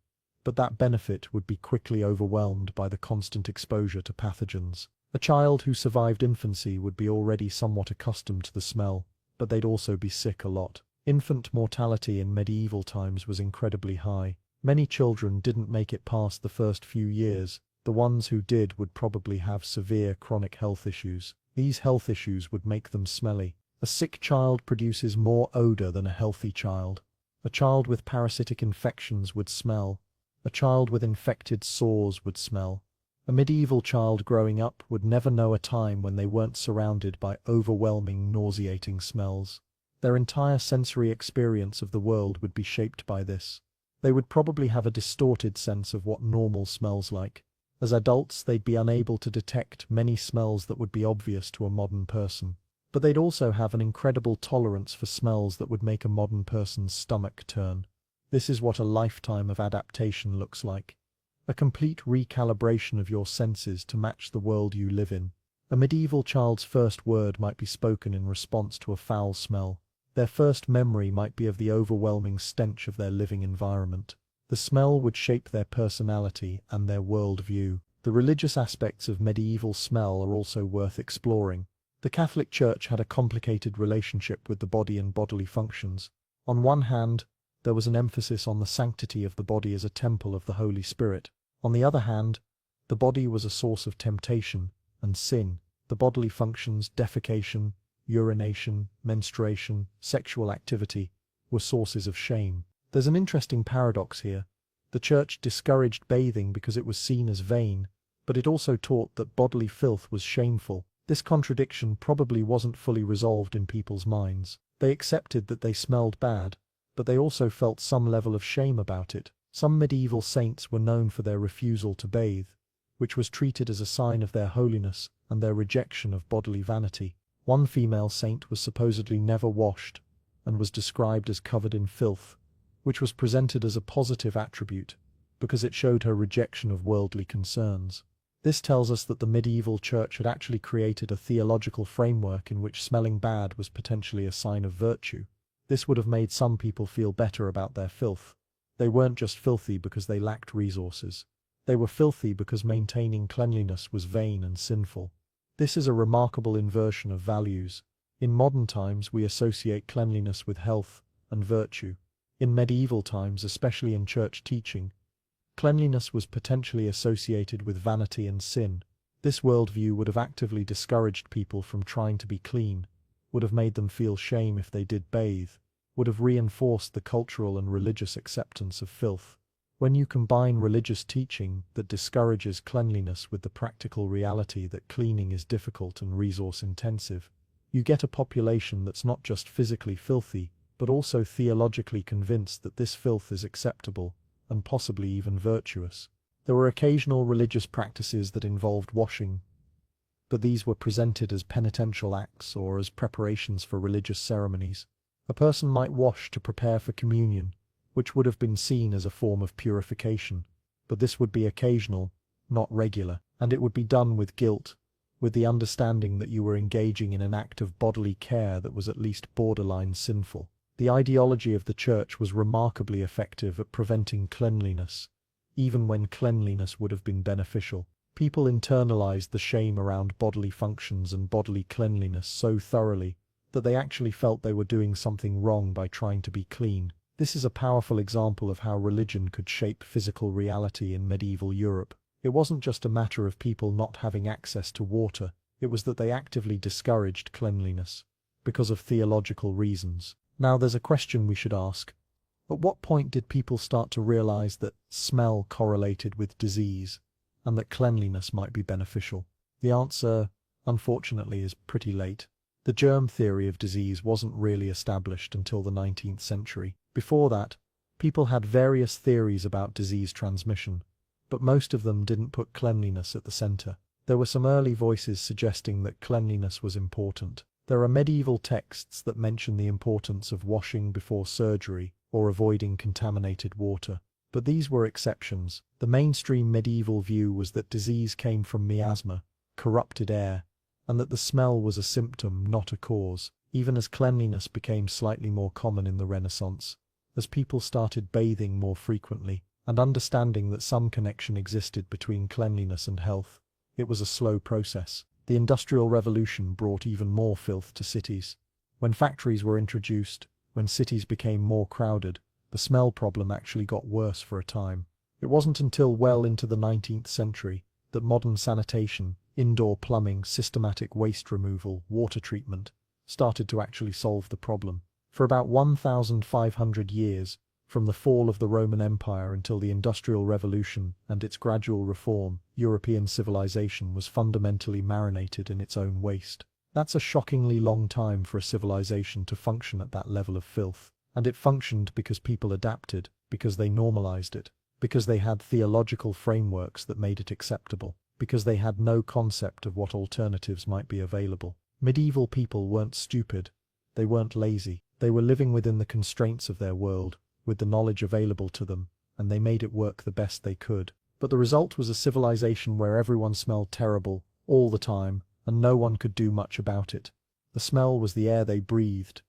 but that benefit would be quickly overwhelmed by the constant exposure to pathogens. A child who survived infancy would be already somewhat accustomed to the smell, but they'd also be sick a lot. Infant mortality in medieval times was incredibly high. Many children didn't make it past the first few years. The ones who did would probably have severe chronic health issues. These health issues would make them smelly. A sick child produces more odor than a healthy child. A child with parasitic infections would smell. A child with infected sores would smell. A medieval child growing up would never know a time when they weren't surrounded by overwhelming, nauseating smells. Their entire sensory experience of the world would be shaped by this. They would probably have a distorted sense of what normal smells like. As adults, they'd be unable to detect many smells that would be obvious to a modern person. But they'd also have an incredible tolerance for smells that would make a modern person's stomach turn. This is what a lifetime of adaptation looks like. A complete recalibration of your senses to match the world you live in. A medieval child's first word might be spoken in response to a foul smell. Their first memory might be of the overwhelming stench of their living environment. The smell would shape their personality and their worldview. The religious aspects of medieval smell are also worth exploring. The Catholic Church had a complicated relationship with the body and bodily functions. On one hand, there was an emphasis on the sanctity of the body as a temple of the Holy Spirit. On the other hand, the body was a source of temptation and sin. The bodily functions, defecation, urination, menstruation, sexual activity, were sources of shame. There's an interesting paradox here. The Church discouraged bathing because it was seen as vain, but it also taught that bodily filth was shameful. This contradiction probably wasn't fully resolved in people's minds. They accepted that they smelled bad, but they also felt some level of shame about it. Some medieval saints were known for their refusal to bathe, which was treated as a sign of their holiness and their rejection of bodily vanity. One female saint was supposedly never washed and was described as covered in filth, which was presented as a positive attribute because it showed her rejection of worldly concerns. This tells us that the medieval church had actually created a theological framework in which smelling bad was potentially a sign of virtue. This would have made some people feel better about their filth. They weren't just filthy because they lacked resources. They were filthy because maintaining cleanliness was vain and sinful. This is a remarkable inversion of values. In modern times, we associate cleanliness with health and virtue. In medieval times, especially in church teaching, cleanliness was potentially associated with vanity and sin. This worldview would have actively discouraged people from trying to be clean, would have made them feel shame if they did bathe, would have reinforced the cultural and religious acceptance of filth. When you combine religious teaching that discourages cleanliness with the practical reality that cleaning is difficult and resource-intensive, you get a population that's not just physically filthy, but also theologically convinced that this filth is acceptable and possibly even virtuous. There were occasional religious practices that involved washing, but these were presented as penitential acts or as preparations for religious ceremonies. A person might wash to prepare for communion, which would have been seen as a form of purification, but this would be occasional, not regular, and it would be done with guilt, with the understanding that you were engaging in an act of bodily care that was at least borderline sinful. The ideology of the church was remarkably effective at preventing cleanliness, even when cleanliness would have been beneficial. People internalized the shame around bodily functions and bodily cleanliness so thoroughly that they actually felt they were doing something wrong by trying to be clean. This is a powerful example of how religion could shape physical reality in medieval Europe. It wasn't just a matter of people not having access to water, it was that they actively discouraged cleanliness because of theological reasons. Now there's a question we should ask. At what point did people start to realize that smell correlated with disease and that cleanliness might be beneficial? The answer, unfortunately, is pretty late. The germ theory of disease wasn't really established until the 19th century. Before that, people had various theories about disease transmission, but most of them didn't put cleanliness at the center. There were some early voices suggesting that cleanliness was important. There are medieval texts that mention the importance of washing before surgery or avoiding contaminated water, but these were exceptions. The mainstream medieval view was that disease came from miasma, corrupted air, and that the smell was a symptom, not a cause. Even as cleanliness became slightly more common in the Renaissance, as people started bathing more frequently, and understanding that some connection existed between cleanliness and health, it was a slow process. The Industrial Revolution brought even more filth to cities. When factories were introduced, when cities became more crowded, the smell problem actually got worse for a time. It wasn't until well into the 19th century that modern sanitation, indoor plumbing, systematic waste removal, water treatment started to actually solve the problem. For about 1,500 years, from the fall of the Roman Empire until the Industrial Revolution and its gradual reform, European civilization was fundamentally marinated in its own waste. That's a shockingly long time for a civilization to function at that level of filth. And it functioned because people adapted, because they normalized it, because they had theological frameworks that made it acceptable, because they had no concept of what alternatives might be available. Medieval people weren't stupid. They weren't lazy. They were living within the constraints of their world, with the knowledge available to them, and they made it work the best they could. But the result was a civilization where everyone smelled terrible, all the time, and no one could do much about it. The smell was the air they breathed.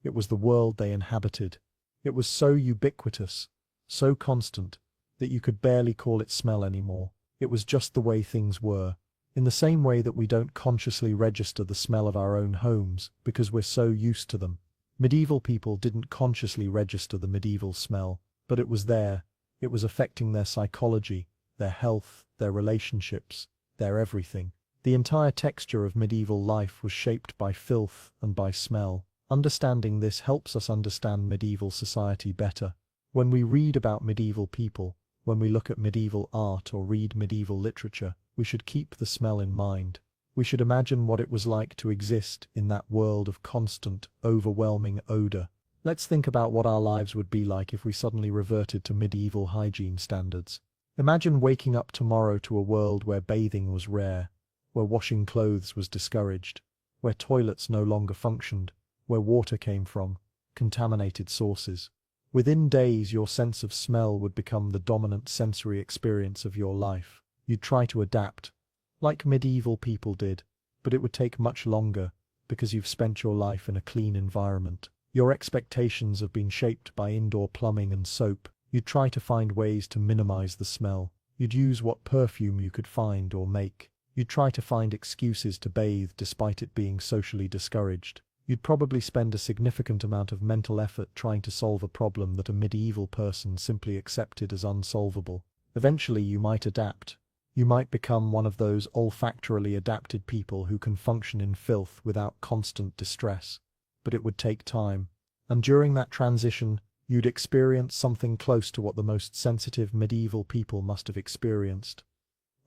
It was the world they inhabited. It was so ubiquitous, so constant, that you could barely call it smell anymore. It was just the way things were. In the same way that we don't consciously register the smell of our own homes because we're so used to them. Medieval people didn't consciously register the medieval smell, but it was there. It was affecting their psychology, their health, their relationships, their everything. The entire texture of medieval life was shaped by filth and by smell. Understanding this helps us understand medieval society better. When we read about medieval people, when we look at medieval art or read medieval literature, we should keep the smell in mind. We should imagine what it was like to exist in that world of constant, overwhelming odor. Let's think about what our lives would be like if we suddenly reverted to medieval hygiene standards. Imagine waking up tomorrow to a world where bathing was rare, where washing clothes was discouraged, where toilets no longer functioned, where water came from contaminated sources. Within days, your sense of smell would become the dominant sensory experience of your life. You'd try to adapt, like medieval people did, but it would take much longer because you've spent your life in a clean environment. Your expectations have been shaped by indoor plumbing and soap. You'd try to find ways to minimize the smell. You'd use what perfume you could find or make. You'd try to find excuses to bathe despite it being socially discouraged. You'd probably spend a significant amount of mental effort trying to solve a problem that a medieval person simply accepted as unsolvable. Eventually you might adapt. You might become one of those olfactorily adapted people who can function in filth without constant distress. But it would take time. And during that transition, you'd experience something close to what the most sensitive medieval people must have experienced.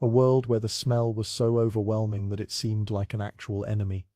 A world where the smell was so overwhelming that it seemed like an actual enemy.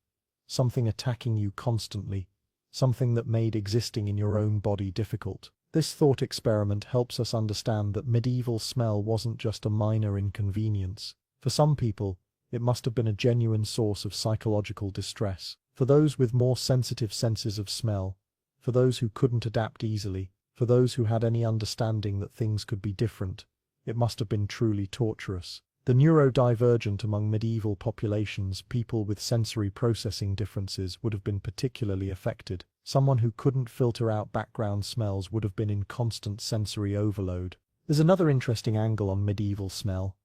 Something attacking you constantly, something that made existing in your own body difficult. This thought experiment helps us understand that medieval smell wasn't just a minor inconvenience. For some people, it must have been a genuine source of psychological distress. For those with more sensitive senses of smell, for those who couldn't adapt easily, for those who had any understanding that things could be different, it must have been truly torturous. The neurodivergent among medieval populations, people with sensory processing differences, would have been particularly affected. Someone who couldn't filter out background smells would have been in constant sensory overload. There's another interesting angle on medieval smell.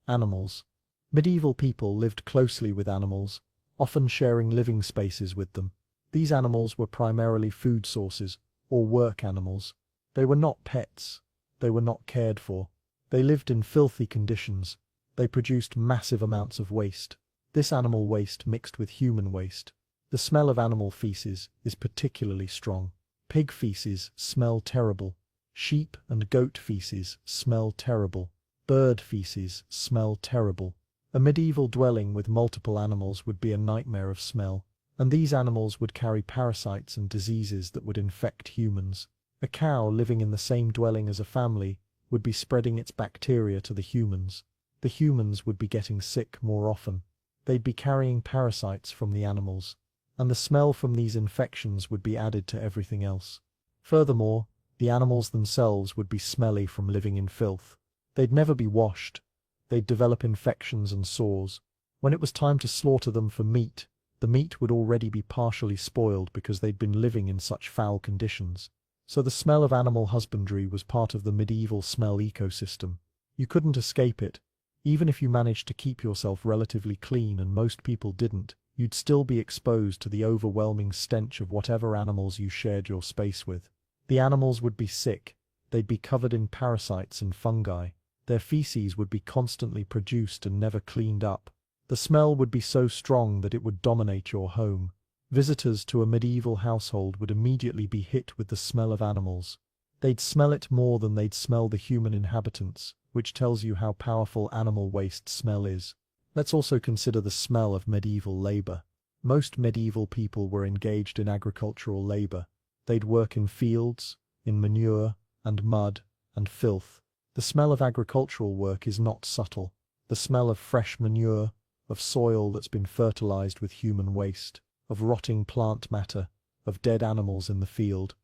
Animals. Medieval people lived closely with animals, often sharing living spaces with them. These animals were primarily food sources, or work animals. They were not pets. They were not cared for. They lived in filthy conditions. They produced massive amounts of waste. This animal waste mixed with human waste. The smell of animal feces is particularly strong. Pig feces smell terrible. Sheep and goat feces smell terrible. Bird feces smell terrible. A medieval dwelling with multiple animals would be a nightmare of smell, and these animals would carry parasites and diseases that would infect humans. A cow living in the same dwelling as a family would be spreading its bacteria to the humans. The humans would be getting sick more often. They'd be carrying parasites from the animals, and the smell from these infections would be added to everything else. Furthermore, the animals themselves would be smelly from living in filth. They'd never be washed. They'd develop infections and sores. When it was time to slaughter them for meat, the meat would already be partially spoiled because they'd been living in such foul conditions. So the smell of animal husbandry was part of the medieval smell ecosystem. You couldn't escape it. Even if you managed to keep yourself relatively clean, and most people didn't, you'd still be exposed to the overwhelming stench of whatever animals you shared your space with. The animals would be sick, they'd be covered in parasites and fungi, their feces would be constantly produced and never cleaned up. The smell would be so strong that it would dominate your home. Visitors to a medieval household would immediately be hit with the smell of animals. They'd smell it more than they'd smell the human inhabitants, which tells you how powerful animal waste smell is. Let's also consider the smell of medieval labor. Most medieval people were engaged in agricultural labor. They'd work in fields, in manure, and mud, and filth. The smell of agricultural work is not subtle. The smell of fresh manure, of soil that's been fertilized with human waste, of rotting plant matter, of dead animals in the field.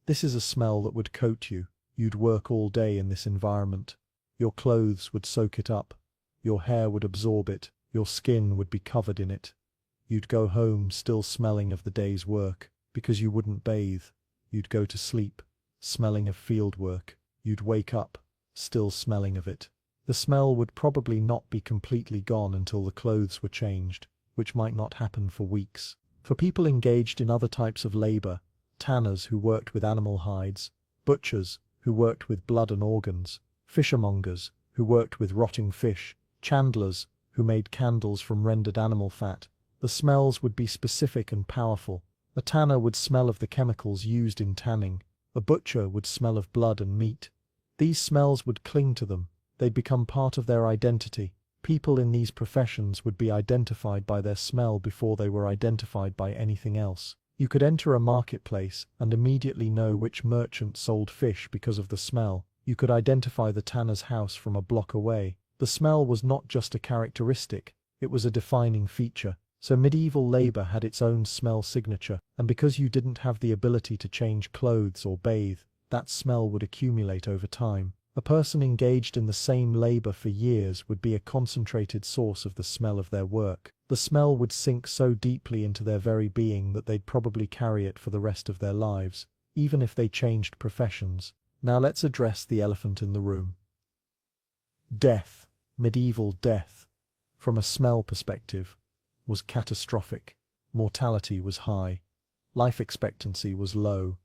This is a smell that would coat you. You'd work all day in this environment. Your clothes would soak it up. Your hair would absorb it. Your skin would be covered in it. You'd go home still smelling of the day's work, because you wouldn't bathe. You'd go to sleep, smelling of field work. You'd wake up, still smelling of it. The smell would probably not be completely gone until the clothes were changed, which might not happen for weeks. For people engaged in other types of labor, tanners who worked with animal hides, butchers who worked with blood and organs, fishermongers who worked with rotting fish, chandlers who made candles from rendered animal fat, the smells would be specific and powerful. A tanner would smell of the chemicals used in tanning. A butcher would smell of blood and meat. These smells would cling to them. They'd become part of their identity. People in these professions would be identified by their smell before they were identified by anything else. You could enter a marketplace and immediately know which merchant sold fish because of the smell. You could identify the tanner's house from a block away. The smell was not just a characteristic, it was a defining feature. So medieval labor had its own smell signature, and because you didn't have the ability to change clothes or bathe, that smell would accumulate over time. A person engaged in the same labor for years would be a concentrated source of the smell of their work. The smell would sink so deeply into their very being that they'd probably carry it for the rest of their lives, even if they changed professions. Now let's address the elephant in the room. Death, medieval death, from a smell perspective, was catastrophic. Mortality was high. Life expectancy was low.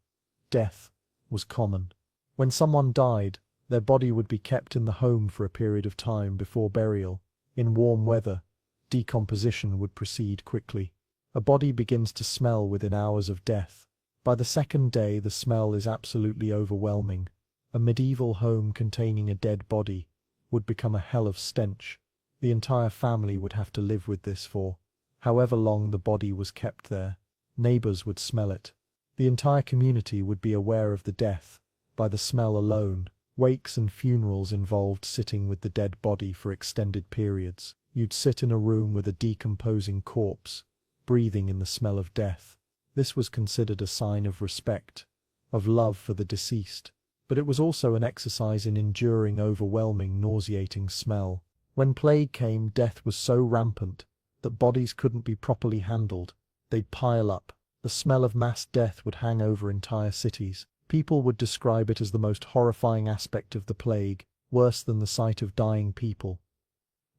Death was common. When someone died, their body would be kept in the home for a period of time before burial. In warm weather, decomposition would proceed quickly. A body begins to smell within hours of death. By the second day, the smell is absolutely overwhelming. A medieval home containing a dead body would become a hell of stench. The entire family would have to live with this for however long the body was kept there. Neighbors would smell it. The entire community would be aware of the death by the smell alone. Wakes and funerals involved sitting with the dead body for extended periods. You'd sit in a room with a decomposing corpse, breathing in the smell of death. This was considered a sign of respect, of love for the deceased. But it was also an exercise in enduring overwhelming, nauseating smell. When plague came, death was so rampant that bodies couldn't be properly handled. They'd pile up. The smell of mass death would hang over entire cities. People would describe it as the most horrifying aspect of the plague, worse than the sight of dying people.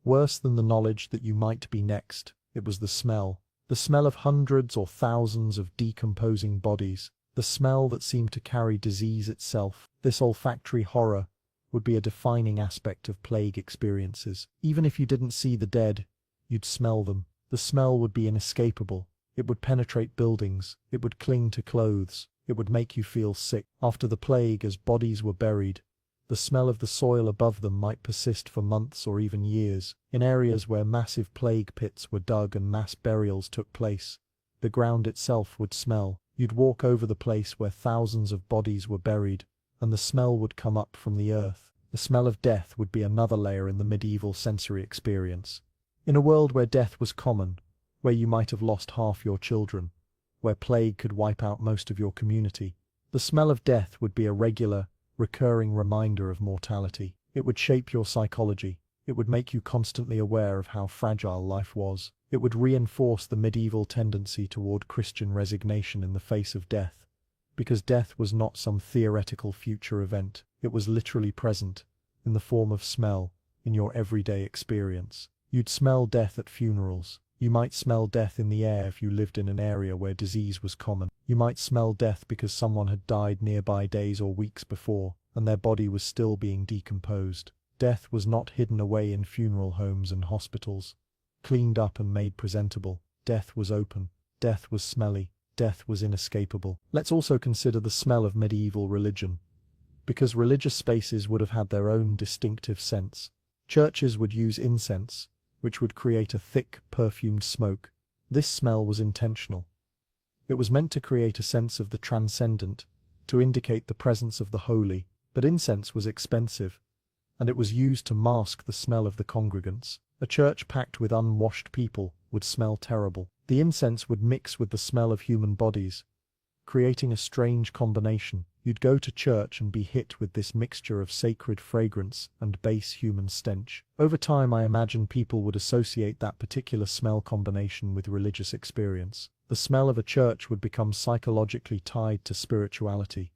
Worse than the knowledge that you might be next, it was the smell of hundreds or thousands of decomposing bodies, the smell that seemed to carry disease itself. This olfactory horror would be a defining aspect of plague experiences. Even if you didn't see the dead, you'd smell them. The smell would be inescapable. It would penetrate buildings. It would cling to clothes. It would make you feel sick. After the plague, as bodies were buried, the smell of the soil above them might persist for months or even years. In areas where massive plague pits were dug and mass burials took place, the ground itself would smell. You'd walk over the place where thousands of bodies were buried, and the smell would come up from the earth. The smell of death would be another layer in the medieval sensory experience. In a world where death was common, where you might have lost half your children, where plague could wipe out most of your community, the smell of death would be a regular, recurring reminder of mortality. It would shape your psychology. It would make you constantly aware of how fragile life was. It would reinforce the medieval tendency toward Christian resignation in the face of death, because death was not some theoretical future event. It was literally present, in the form of smell, in your everyday experience. You'd smell death at funerals. You might smell death in the air if you lived in an area where disease was common. You might smell death because someone had died nearby days or weeks before, and their body was still being decomposed. Death was not hidden away in funeral homes and hospitals, cleaned up and made presentable. Death was open. Death was smelly. Death was inescapable. Let's also consider the smell of medieval religion, because religious spaces would have had their own distinctive scents. Churches would use incense, which would create a thick, perfumed smoke. This smell was intentional. It was meant to create a sense of the transcendent, to indicate the presence of the holy, but incense was expensive, and it was used to mask the smell of the congregants. A church packed with unwashed people would smell terrible. The incense would mix with the smell of human bodies, creating a strange combination. You'd go to church and be hit with this mixture of sacred fragrance and base human stench. Over time, I imagine people would associate that particular smell combination with religious experience. The smell of a church would become psychologically tied to spirituality.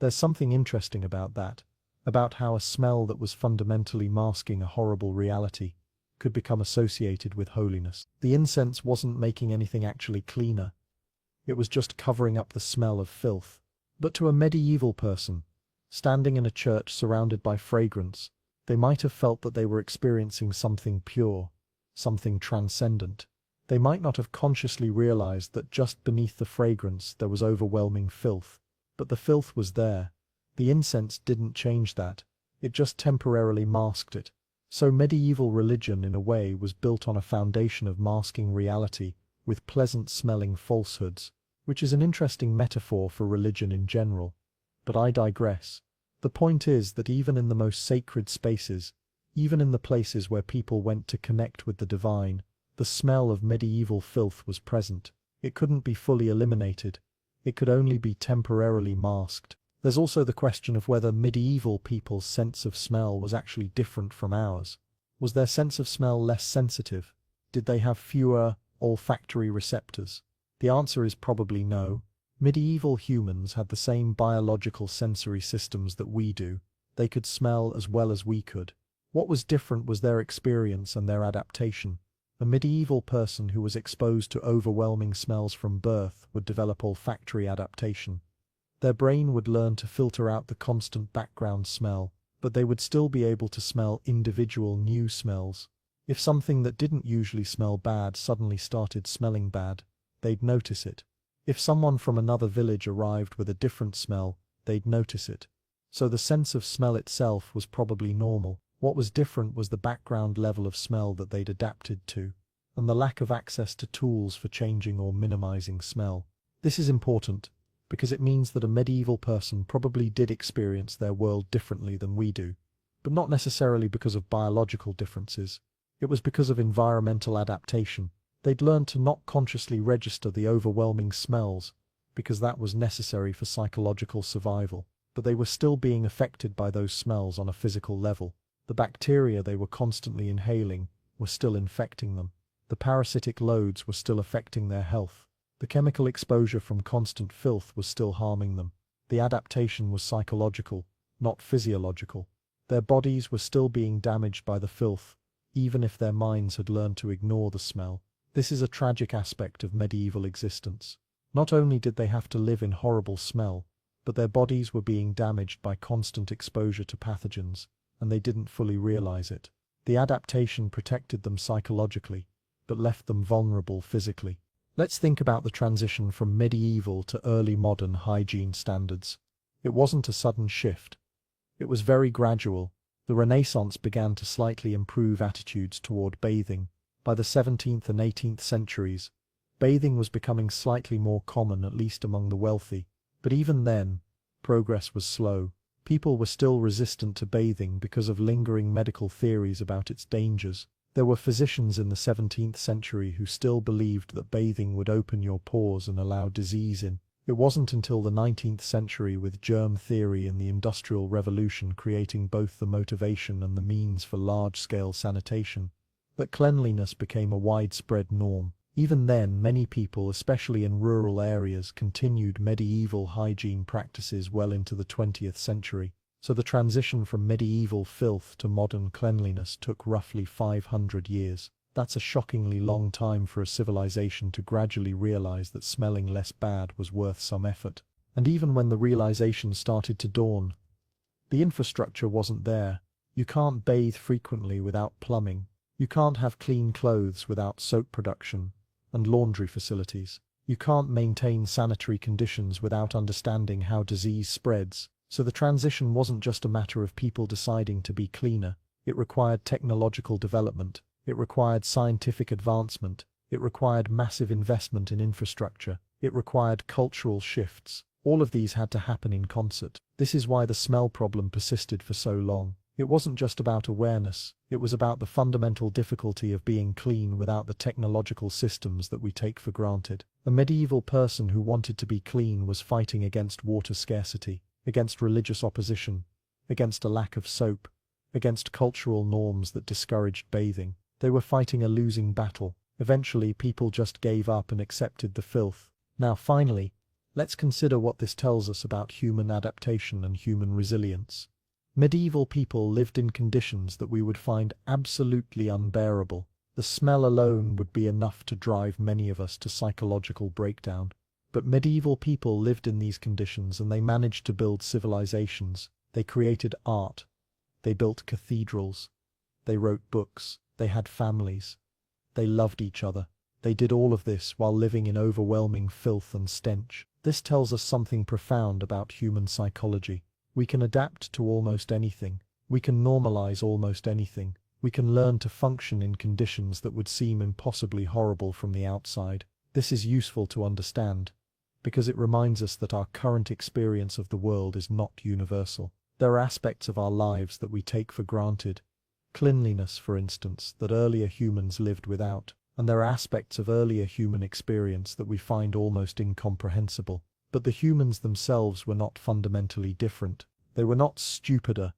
There's something interesting about that, about how a smell that was fundamentally masking a horrible reality could become associated with holiness. The incense wasn't making anything actually cleaner. It was just covering up the smell of filth. But to a medieval person, standing in a church surrounded by fragrance, they might have felt that they were experiencing something pure, something transcendent. They might not have consciously realized that just beneath the fragrance there was overwhelming filth, but the filth was there. The incense didn't change that, it just temporarily masked it. So medieval religion, in a way, was built on a foundation of masking reality with pleasant-smelling falsehoods, which is an interesting metaphor for religion in general. But I digress. The point is that even in the most sacred spaces, even in the places where people went to connect with the divine, the smell of medieval filth was present. It couldn't be fully eliminated. It could only be temporarily masked. There's also the question of whether medieval people's sense of smell was actually different from ours. Was their sense of smell less sensitive? Did they have fewer olfactory receptors? The answer is probably no. Medieval humans had the same biological sensory systems that we do. They could smell as well as we could. What was different was their experience and their adaptation. A medieval person who was exposed to overwhelming smells from birth would develop olfactory adaptation. Their brain would learn to filter out the constant background smell, but they would still be able to smell individual new smells. If something that didn't usually smell bad suddenly started smelling bad, they'd notice it. If someone from another village arrived with a different smell, they'd notice it. So the sense of smell itself was probably normal. What was different was the background level of smell that they'd adapted to, and the lack of access to tools for changing or minimizing smell. This is important, because it means that a medieval person probably did experience their world differently than we do, but not necessarily because of biological differences. It was because of environmental adaptation. They'd learned to not consciously register the overwhelming smells, because that was necessary for psychological survival, but they were still being affected by those smells on a physical level. The bacteria they were constantly inhaling were still infecting them. The parasitic loads were still affecting their health. The chemical exposure from constant filth was still harming them. The adaptation was psychological, not physiological. Their bodies were still being damaged by the filth, even if their minds had learned to ignore the smell. This is a tragic aspect of medieval existence. Not only did they have to live in horrible smell, but their bodies were being damaged by constant exposure to pathogens, and they didn't fully realize it. The adaptation protected them psychologically, but left them vulnerable physically. Let's think about the transition from medieval to early modern hygiene standards. It wasn't a sudden shift. It was very gradual. The Renaissance began to slightly improve attitudes toward bathing. By the 17th and 18th centuries, bathing was becoming slightly more common, at least among the wealthy. But even then, progress was slow. People were still resistant to bathing because of lingering medical theories about its dangers. There were physicians in the 17th century who still believed that bathing would open your pores and allow disease in. It wasn't until the 19th century, with germ theory and the Industrial Revolution creating both the motivation and the means for large-scale sanitation, that cleanliness became a widespread norm. Even then, many people, especially in rural areas, continued medieval hygiene practices well into the 20th century. So the transition from medieval filth to modern cleanliness took roughly 500 years. That's a shockingly long time for a civilization to gradually realize that smelling less bad was worth some effort. And even when the realization started to dawn, the infrastructure wasn't there. You can't bathe frequently without plumbing. You can't have clean clothes without soap production and laundry facilities. You can't maintain sanitary conditions without understanding how disease spreads. So the transition wasn't just a matter of people deciding to be cleaner. It required technological development. It required scientific advancement. It required massive investment in infrastructure. It required cultural shifts. All of these had to happen in concert. This is why the smell problem persisted for so long. It wasn't just about awareness. It was about the fundamental difficulty of being clean without the technological systems that we take for granted. A medieval person who wanted to be clean was fighting against water scarcity, against religious opposition, against a lack of soap, against cultural norms that discouraged bathing. They were fighting a losing battle. Eventually, people just gave up and accepted the filth. Now, finally, let's consider what this tells us about human adaptation and human resilience. Medieval people lived in conditions that we would find absolutely unbearable. The smell alone would be enough to drive many of us to psychological breakdown. But medieval people lived in these conditions and they managed to build civilizations. They created art. They built cathedrals. They wrote books. They had families. They loved each other. They did all of this while living in overwhelming filth and stench. This tells us something profound about human psychology. We can adapt to almost anything. We can normalize almost anything. We can learn to function in conditions that would seem impossibly horrible from the outside. This is useful to understand, because it reminds us that our current experience of the world is not universal. There are aspects of our lives that we take for granted. Cleanliness, for instance, that earlier humans lived without. And there are aspects of earlier human experience that we find almost incomprehensible. But the humans themselves were not fundamentally different. They were not stupider.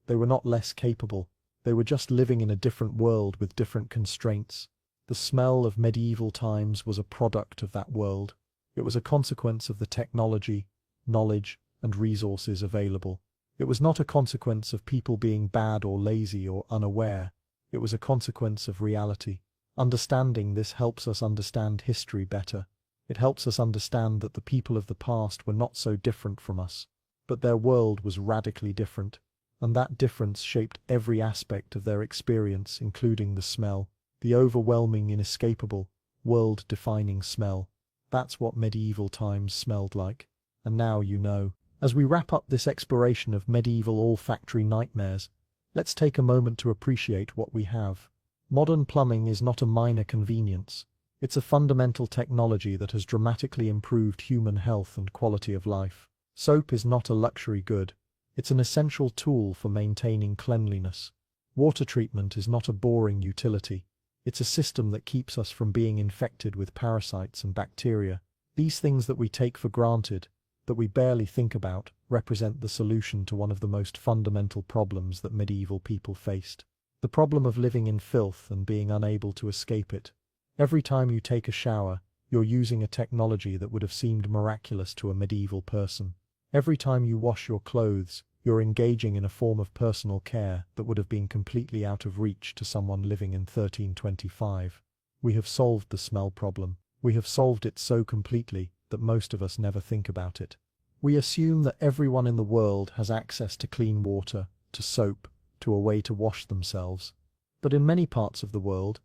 They were not less capable. They were just living in a different world with different constraints. The smell of medieval times was a product of that world. It was a consequence of the technology, knowledge, and resources available. It was not a consequence of people being bad or lazy or unaware. It was a consequence of reality. Understanding this helps us understand history better. It helps us understand that the people of the past were not so different from us, but their world was radically different, and that difference shaped every aspect of their experience, including the smell, the overwhelming, inescapable, world-defining smell. That's what medieval times smelled like, and now you know. As we wrap up this exploration of medieval olfactory nightmares, let's take a moment to appreciate what we have. Modern plumbing is not a minor convenience. It's a fundamental technology that has dramatically improved human health and quality of life. Soap is not a luxury good. It's an essential tool for maintaining cleanliness. Water treatment is not a boring utility. It's a system that keeps us from being infected with parasites and bacteria. These things that we take for granted, that we barely think about, represent the solution to one of the most fundamental problems that medieval people faced. The problem of living in filth and being unable to escape it. Every time you take a shower, you're using a technology that would have seemed miraculous to a medieval person. Every time you wash your clothes, you're engaging in a form of personal care that would have been completely out of reach to someone living in 1325. We have solved the smell problem. We have solved it so completely that most of us never think about it. We assume that everyone in the world has access to clean water, to soap, to a way to wash themselves. But in many parts of the world,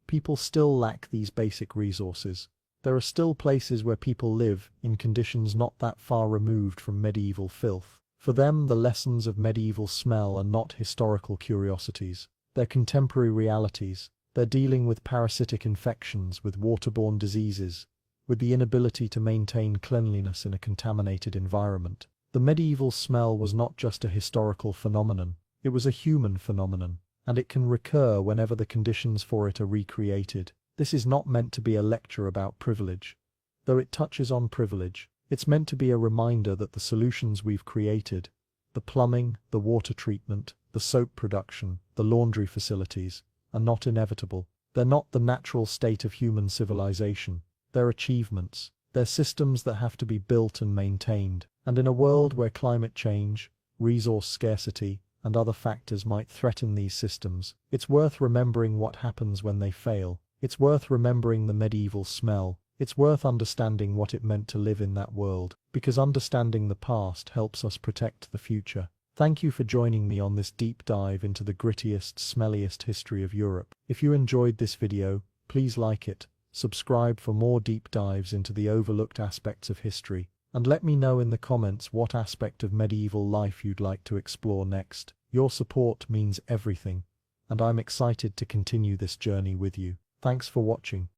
people still lack these basic resources. There are still places where people live in conditions not that far removed from medieval filth. For them, the lessons of medieval smell are not historical curiosities. They're contemporary realities. They're dealing with parasitic infections, with waterborne diseases, with the inability to maintain cleanliness in a contaminated environment. The medieval smell was not just a historical phenomenon. It was a human phenomenon, and it can recur whenever the conditions for it are recreated. This is not meant to be a lecture about privilege. Though it touches on privilege, it's meant to be a reminder that the solutions we've created, the plumbing, the water treatment, the soap production, the laundry facilities, are not inevitable. They're not the natural state of human civilization. They're achievements. They're systems that have to be built and maintained. And in a world where climate change, resource scarcity, and other factors might threaten these systems. It's worth remembering what happens when they fail. It's worth remembering the medieval smell. It's worth understanding what it meant to live in that world, because understanding the past helps us protect the future. Thank you for joining me on this deep dive into the grittiest, smelliest history of Europe. If you enjoyed this video, please like it, subscribe for more deep dives into the overlooked aspects of history, and let me know in the comments what aspect of medieval life you'd like to explore next. Your support means everything, and I'm excited to continue this journey with you. Thanks for watching.